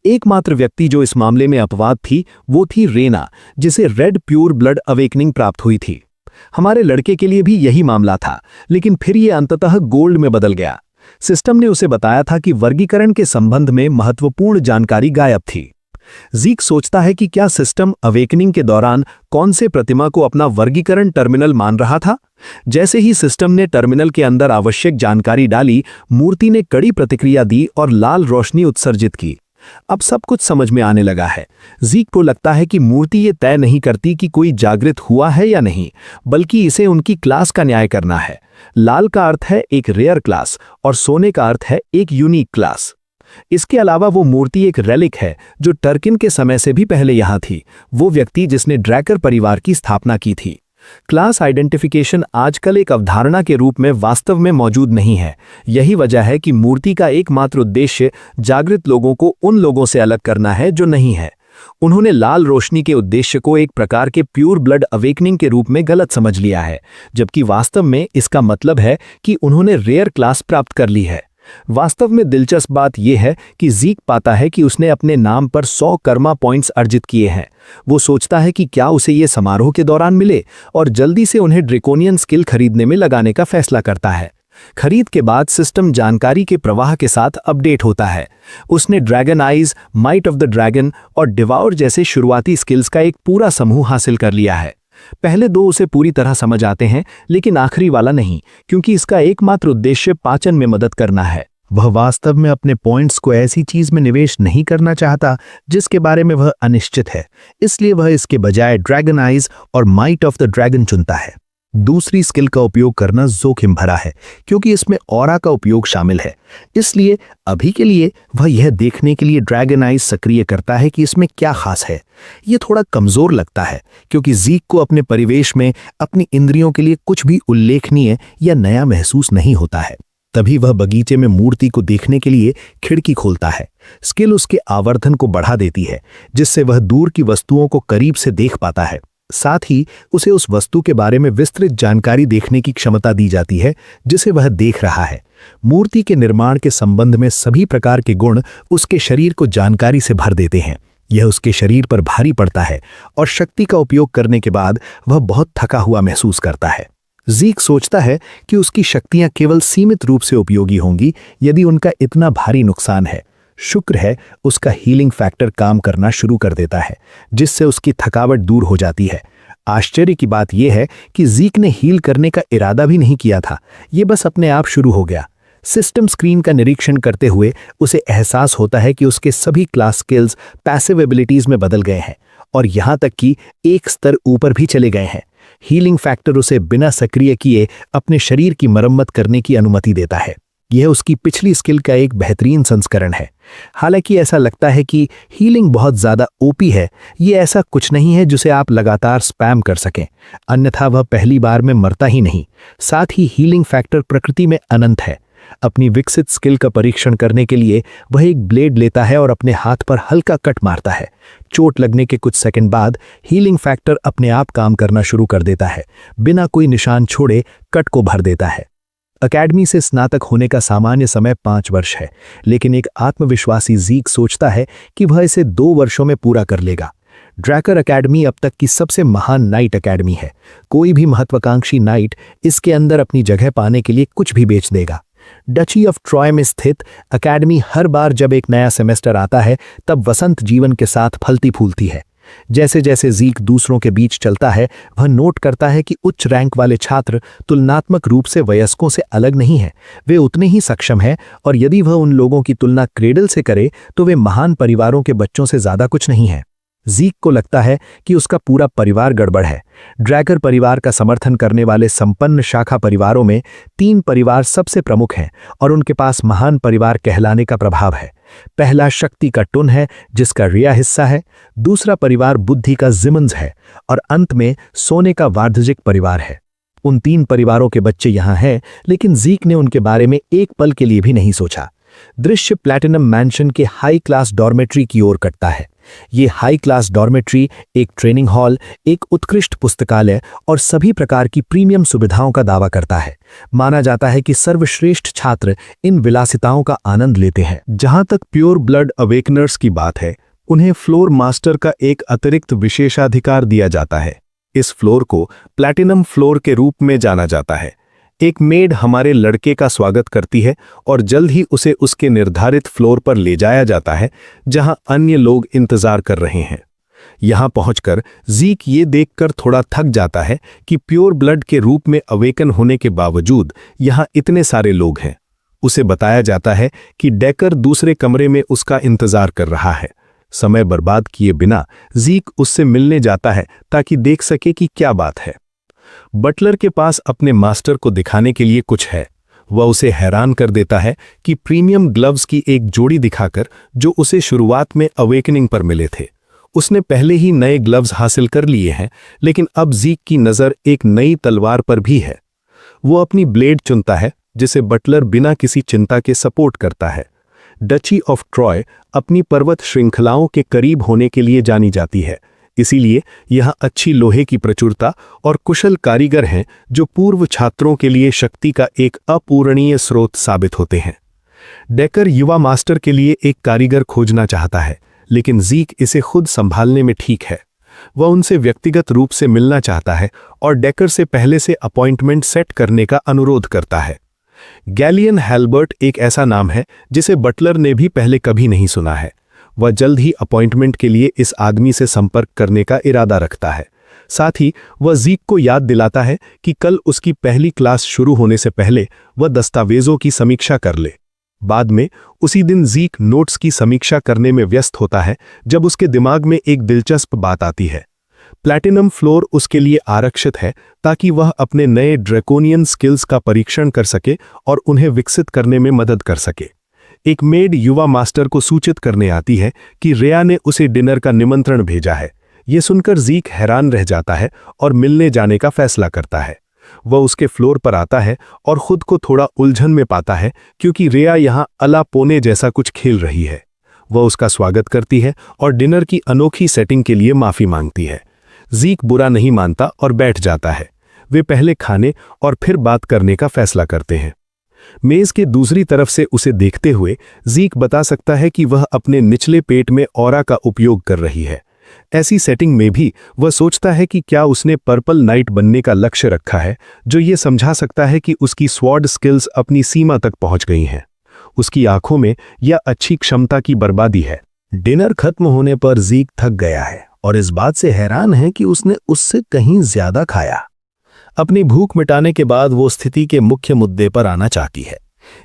एकमात्र व्यक्ति जो इस मामले में अपवाद थी वो थी रेना, जिसे रेड प्योर ब्लड अवेकनिंग प्राप्त हुई थी। हमारे लड़के के लिए भी यही मामला था, लेकिन फिर यह अंततः गोल्ड में बदल गया। सिस्टम ने उसे बताया था कि वर्गीकरण के संबंध में महत्वपूर्ण जानकारी गायब थी। ज़ीक सोचता है कि क्या सिस्टम अवेकनिंग के दौरान कौन से प्रतिमा को अपना वर्गीकरण टर्मिनल मान रहा था। जैसे ही सिस्टम ने टर्मिनल के अंदर आवश्यक जानकारी डाली, मूर्ति ने कड़ी प्रतिक्रिया दी और लाल रोशनी उत्सर्जित की। अब सब कुछ समझ में आने लगा है। ज़ीक को लगता है कि मूर्ति ये तय नहीं करती कि कोई जागृत हुआ है या नहीं, बल्कि इसे उनकी क्लास का न्याय करना है। लाल का अर्थ है एक रेयर क्लास और सोने का अर्थ है एक यूनिक क्लास। इसके अलावा वो मूर्ति एक रेलिक है जो टर्किन के समय से भी पहले यहां थी, वो व्यक्ति जिसने ड्रैकर परिवार की स्थापना की थी। क्लास आइडेंटिफिकेशन आजकल एक अवधारणा के रूप में वास्तव में मौजूद नहीं है। यही वजह है कि मूर्ति का एकमात्र उद्देश्य जागृत लोगों को उन लोगों से अलग करना है जो नहीं है। उन्होंने लाल रोशनी के उद्देश्य को एक प्रकार के प्योर ब्लड अवेकनिंग के रूप में गलत समझ लिया है, जबकि वास्तव में इसका मतलब है कि उन्होंने रेयर क्लास प्राप्त कर ली है। वास्तव में दिलचस्प बात यह है कि ज़ीक पाता है कि उसने अपने नाम पर 100 कर्मा पॉइंट्स अर्जित किए हैं। वो सोचता है कि क्या उसे ये समारोह के दौरान मिले और जल्दी से उन्हें ड्रेकोनियन स्किल खरीदने में लगाने का फैसला करता है। खरीद के बाद सिस्टम जानकारी के प्रवाह के साथ अपडेट होता है। उसने dragon eyes, might of the dragon और डिवाउर जैसे शुरुआती स्किल्स का एक पूरा समूह हासिल कर लिया है। पहले दो उसे पूरी तरह समझ आते हैं, लेकिन आखिरी वाला नहीं, क्योंकि इसका एकमात्र उद्देश्य पाचन में मदद करना है। वह वास्तव में अपने पॉइंट्स को ऐसी चीज में निवेश नहीं करना चाहता जिसके बारे में वह अनिश्चित है, इसलिए वह इसके बजाय ड्रैगन आइज और माइट ऑफ द ड्रैगन चुनता है। दूसरी स्किल का उपयोग करना जोखिम भरा है क्योंकि इसमें ऑरा का उपयोग शामिल है, इसलिए अभी के लिए वह यह देखने के लिए ड्रैगन आइज सक्रिय करता है कि इसमें क्या खास है। यह थोड़ा कमजोर लगता है क्योंकि ज़ीक को अपने परिवेश में अपनी इंद्रियों के लिए कुछ भी उल्लेखनीय या नया महसूस नहीं होता है। तभी वह बगीचे में मूर्ति को देखने के लिए खिड़की खोलता है। स्किल उसके आवर्धन को बढ़ा देती है, जिससे वह दूर की वस्तुओं को करीब से देख पाता है। साथ ही उसे उस वस्तु के बारे में विस्तृत जानकारी देखने की क्षमता दी जाती है जिसे वह देख रहा है। मूर्ति के निर्माण के संबंध में सभी प्रकार के गुण उसके शरीर को जानकारी से भर देते हैं। यह उसके शरीर पर भारी पड़ता है और शक्ति का उपयोग करने के बाद वह बहुत थका हुआ महसूस करता है। ज़ीक सोचता है कि उसकी शक्तियां केवल सीमित रूप से उपयोगी होंगी यदि उनका इतना भारी नुकसान है। शुक्र है उसका हीलिंग फैक्टर काम करना शुरू कर देता है, जिससे उसकी थकावट दूर हो जाती है। आश्चर्य की बात यह है कि ज़ीक ने हील करने का इरादा भी नहीं किया था, ये बस अपने आप शुरू हो गया। सिस्टम स्क्रीन का निरीक्षण करते हुए उसे एहसास होता है कि उसके सभी क्लास स्किल्स पैसिव एबिलिटीज में बदल गए हैं और यहां तक कि एक स्तर ऊपर भी चले गए हैं। हीलिंग फैक्टर उसे बिना सक्रिय किए अपने शरीर की मरम्मत करने की अनुमति देता है। यह उसकी पिछली स्किल का एक बेहतरीन संस्करण है। हालांकि ऐसा लगता है कि हीलिंग बहुत ज़्यादा ओपी है, ये ऐसा कुछ नहीं है जिसे आप लगातार स्पैम कर सकें, अन्यथा वह पहली बार में मरता ही नहीं। साथ ही हीलिंग फैक्टर प्रकृति में अनंत है। अपनी विकसित स्किल का परीक्षण करने के लिए वह एक ब्लेड लेता है और अपने हाथ पर हल्का कट मारता है। चोट लगने के कुछ सेकंड बाद हीलिंग फैक्टर अपने आप काम करना शुरू कर देता है। बिना कोई निशान छोड़े कट को भर देता है। अकेडमी से स्नातक होने का सामान्य समय 5 वर्ष है, लेकिन एक आत्मविश्वासी ज़ीक सोचता है कि वह इसे 2 वर्षों में पूरा कर लेगा। ड्रैकर अकेडमी अब तक की सबसे महान नाइट अकेडमी है। कोई भी महत्वाकांक्षी नाइट इसके अंदर अपनी जगह पाने के लिए कुछ भी बेच देगा। डची ऑफ ट्रॉय में स्थित अकेडमी हर बार जब एक नया सेमेस्टर आता है तब वसंत जीवन के साथ फलती फूलती है। जैसे जैसे ज़ीक दूसरों के बीच चलता है, वह नोट करता है कि उच्च रैंक वाले छात्र तुलनात्मक रूप से वयस्कों से अलग नहीं हैं। वे उतने ही सक्षम हैं और यदि वह उन लोगों की तुलना क्रेडल से करे तो वे महान परिवारों के बच्चों से ज़्यादा कुछ नहीं है। ज़ीक को लगता है कि उसका पूरा परिवार गड़बड़ है। ड्रैगर परिवार का समर्थन करने वाले संपन्न शाखा परिवारों में 3 परिवार सबसे प्रमुख हैं और उनके पास महान परिवार कहलाने का प्रभाव है। पहला शक्ति का टुन है जिसका रिया हिस्सा है, दूसरा परिवार बुद्धि का जिमन्स है और अंत में सोने का वार्धजिक परिवार है। उन 3 परिवारों के बच्चे यहाँ हैं, लेकिन ज़ीक ने उनके बारे में एक पल के लिए भी नहीं सोचा। दृश्य प्लैटिनम मैंशन के हाई क्लास डॉर्मेट्री की ओर कटता है। ये हाई क्लास डॉर्मेट्री एक ट्रेनिंग हॉल, एक उत्कृष्ट पुस्तकालय और सभी प्रकार की प्रीमियम सुविधाओं का दावा करता है। माना जाता है कि सर्वश्रेष्ठ छात्र इन विलासिताओं का आनंद लेते हैं। जहां तक प्योर ब्लड अवेकनर्स की बात है, उन्हें फ्लोर मास्टर का एक अतिरिक्त विशेषाधिकार दिया जाता है। इस फ्लोर को प्लैटिनम फ्लोर के रूप में जाना जाता है। एक मेड हमारे लड़के का स्वागत करती है और जल्द ही उसे उसके निर्धारित फ्लोर पर ले जाया जाता है जहां अन्य लोग इंतजार कर रहे हैं। यहां पहुंचकर ज़ीक ये देखकर थोड़ा थक जाता है कि प्योर ब्लड के रूप में अवेकन होने के बावजूद यहां इतने सारे लोग हैं। उसे बताया जाता है कि डेकर दूसरे कमरे में उसका इंतजार कर रहा है। समय बर्बाद किए बिना ज़ीक उससे मिलने जाता है ताकि देख सके कि क्या बात है। बटलर के पास अपने मास्टर को दिखाने के लिए कुछ है। वह उसे हैरान कर देता है कि प्रीमियम ग्लव्स की एक जोड़ी दिखाकर जो उसे शुरुआत में अवेकनिंग पर मिले थे। उसने पहले ही नए ग्लव्स हासिल कर लिए हैं, लेकिन अब ज़ीक की नज़र एक नई तलवार पर भी है। वो अपनी ब्लेड चुनता है जिसे बटलर बिना किसी चिंता के सपोर्ट करता है। डची ऑफ ट्रॉय अपनी पर्वत श्रृंखलाओं के करीब होने के लिए जानी जाती है, इसीलिए यहाँ अच्छी लोहे की प्रचुरता और कुशल कारीगर हैं जो पूर्व छात्रों के लिए शक्ति का एक अपूरणीय स्रोत साबित होते हैं। डेकर युवा मास्टर के लिए एक कारीगर खोजना चाहता है, लेकिन ज़ीक इसे खुद संभालने में ठीक है। वह उनसे व्यक्तिगत रूप से मिलना चाहता है और डेकर से पहले से अपॉइंटमेंट सेट करने का अनुरोध करता है। गैलियन हैल्बर्ट एक ऐसा नाम है जिसे बटलर ने भी पहले कभी नहीं सुना है। वह जल्द ही अपॉइंटमेंट के लिए इस आदमी से संपर्क करने का इरादा रखता है। साथ ही वह ज़ीक को याद दिलाता है कि कल उसकी पहली क्लास शुरू होने से पहले वह दस्तावेजों की समीक्षा कर ले। बाद में उसी दिन ज़ीक नोट्स की समीक्षा करने में व्यस्त होता है जब उसके दिमाग में एक दिलचस्प बात आती है। प्लैटिनम फ्लोर उसके लिए आरक्षित है ताकि वह अपने नए ड्रैकोनियन स्किल्स का परीक्षण कर सके और उन्हें विकसित करने में मदद कर सके। एक मेड युवा मास्टर को सूचित करने आती है कि रेया ने उसे डिनर का निमंत्रण भेजा है। ये सुनकर ज़ीक हैरान रह जाता है और मिलने जाने का फैसला करता है। वह उसके फ्लोर पर आता है और खुद को थोड़ा उलझन में पाता है क्योंकि रेया यहाँ अला पोने जैसा कुछ खेल रही है। वह उसका स्वागत करती है और डिनर की अनोखी सेटिंग के लिए माफ़ी मांगती है। ज़ीक बुरा नहीं मानता और बैठ जाता है। वे पहले खाने और फिर बात करने का फैसला करते हैं। मेज़ के दूसरी तरफ से उसे देखते हुए ज़ीक बता सकता है कि वह अपने निचले पेट में ऑरा का उपयोग कर रही है। ऐसी सेटिंग में भी वह सोचता है कि क्या उसने पर्पल नाइट बनने का लक्ष्य रखा है, जो ये समझा सकता है कि उसकी स्वॉर्ड स्किल्स अपनी सीमा तक पहुंच गई हैं। उसकी आंखों में यह अच्छी क्षमता की बर्बादी है। डिनर खत्म होने पर ज़ीक थक गया है और इस बात से हैरान है कि उसने उससे कहीं ज्यादा खाया। अपनी भूख मिटाने के बाद वो स्थिति के मुख्य मुद्दे पर आना चाहती है।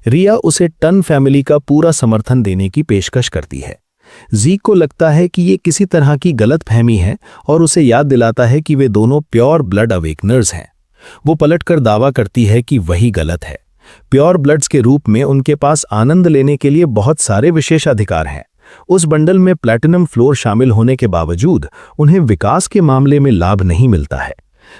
रिया उसे टन फैमिली का पूरा समर्थन देने की पेशकश करती है। ज़ीक को लगता है कि ये किसी तरह की गलतफहमी है और उसे याद दिलाता है कि वे दोनों प्योर ब्लड अवेकनर्स हैं। वो पलटकर दावा करती है कि वही गलत है। प्योर ब्लड्स के रूप में उनके पास आनंद लेने के लिए बहुत सारे विशेषाधिकार हैं। उस बंडल में प्लैटिनम फ्लोर शामिल होने के बावजूद उन्हें विकास के मामले में लाभ नहीं मिलता है।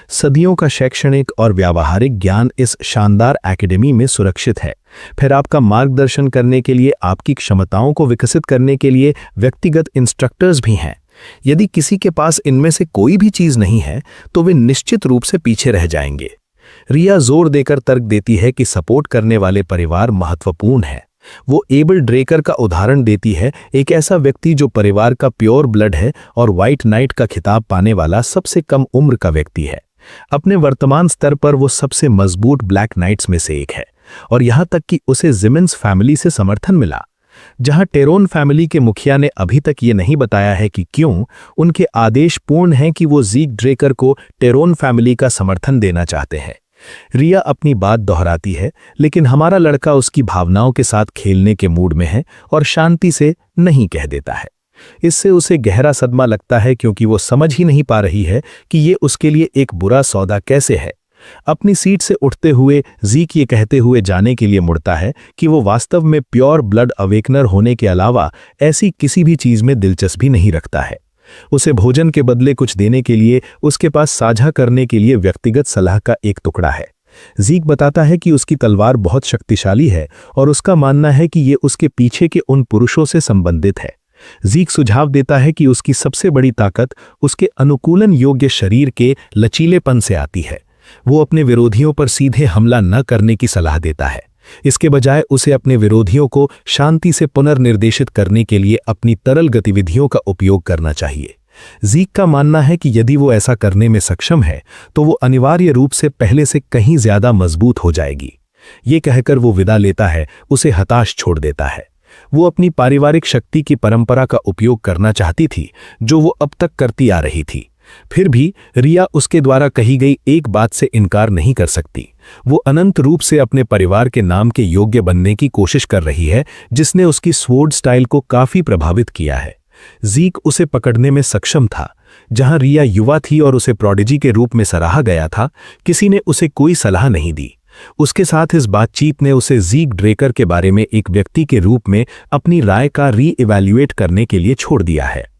सदियों का शैक्षणिक और व्यावहारिक ज्ञान इस शानदार एकेडमी में सुरक्षित है। फिर आपका मार्गदर्शन करने के लिए, आपकी क्षमताओं को विकसित करने के लिए व्यक्तिगत इंस्ट्रक्टर्स भी हैं। यदि किसी के पास इनमें से कोई भी चीज नहीं है तो वे निश्चित रूप से पीछे रह जाएंगे। रिया जोर देकर तर्क देती है कि सपोर्ट करने वाले परिवार महत्वपूर्ण है। वो एबल ड्रेकर का उदाहरण देती है, एक ऐसा व्यक्ति जो परिवार का प्योर ब्लड है और व्हाइट नाइट का खिताब पाने वाला सबसे कम उम्र का व्यक्ति है। अपने वर्तमान स्तर पर वो सबसे मजबूत ब्लैक नाइट्स में से एक है और यहाँ तक कि उसे जिमिन्स फैमिली से समर्थन मिला। जहाँ टेरोन फैमिली के मुखिया ने अभी तक ये नहीं बताया है कि क्यों, उनके आदेश पूर्ण हैं कि वो ज़ीक ड्रेकर को टेरोन फैमिली का समर्थन देना चाहते हैं। रिया अपनी बात दोहराती है, लेकिन हमारा लड़का उसकी भावनाओं के साथ खेलने के मूड में है और शांति से नहीं कह देता है। इससे उसे गहरा सदमा लगता है क्योंकि वो समझ ही नहीं पा रही है कि ये उसके लिए एक बुरा सौदा कैसे है। अपनी सीट से उठते हुए ज़ीक ये कहते हुए जाने के लिए मुड़ता है कि वो वास्तव में प्योर ब्लड अवेकनर होने के अलावा ऐसी किसी भी चीज़ में दिलचस्पी नहीं रखता है। उसे भोजन के बदले कुछ देने के लिए उसके पास साझा करने के लिए व्यक्तिगत सलाह का एक टुकड़ा है। ज़ीक बताता है कि उसकी तलवार बहुत शक्तिशाली है और उसका मानना है कि ये उसके पीछे के उन पुरुषों से संबंधित है। ज़ीक सुझाव देता है कि उसकी सबसे बड़ी ताकत उसके अनुकूलन योग्य शरीर के लचीलेपन से आती है। वो अपने विरोधियों पर सीधे हमला न करने की सलाह देता है। इसके बजाय उसे अपने विरोधियों को शांति से पुनर्निर्देशित करने के लिए अपनी तरल गतिविधियों का उपयोग करना चाहिए। ज़ीक का मानना है कि यदि वो ऐसा करने में सक्षम है तो वो अनिवार्य रूप से पहले से कहीं ज्यादा मजबूत हो जाएगी। ये कहकर वो विदा लेता है, उसे हताश छोड़ देता है। वो अपनी पारिवारिक शक्ति की परंपरा का उपयोग करना चाहती थी जो वो अब तक करती आ रही थी। फिर भी रिया उसके द्वारा कही गई एक बात से इनकार नहीं कर सकती। वो अनंत रूप से अपने परिवार के नाम के योग्य बनने की कोशिश कर रही है, जिसने उसकी स्वॉर्ड स्टाइल को काफी प्रभावित किया है। ज़ीक उसे पकड़ने में सक्षम था। जहां रिया युवा थी और उसे प्रोडिजी के रूप में सराहा गया था, किसी ने उसे कोई सलाह नहीं दी। उसके साथ इस बातचीत ने उसे ज़ीक ड्रेकर के बारे में एक व्यक्ति के रूप में अपनी राय का री-इवैल्यूएट करने के लिए छोड़ दिया है।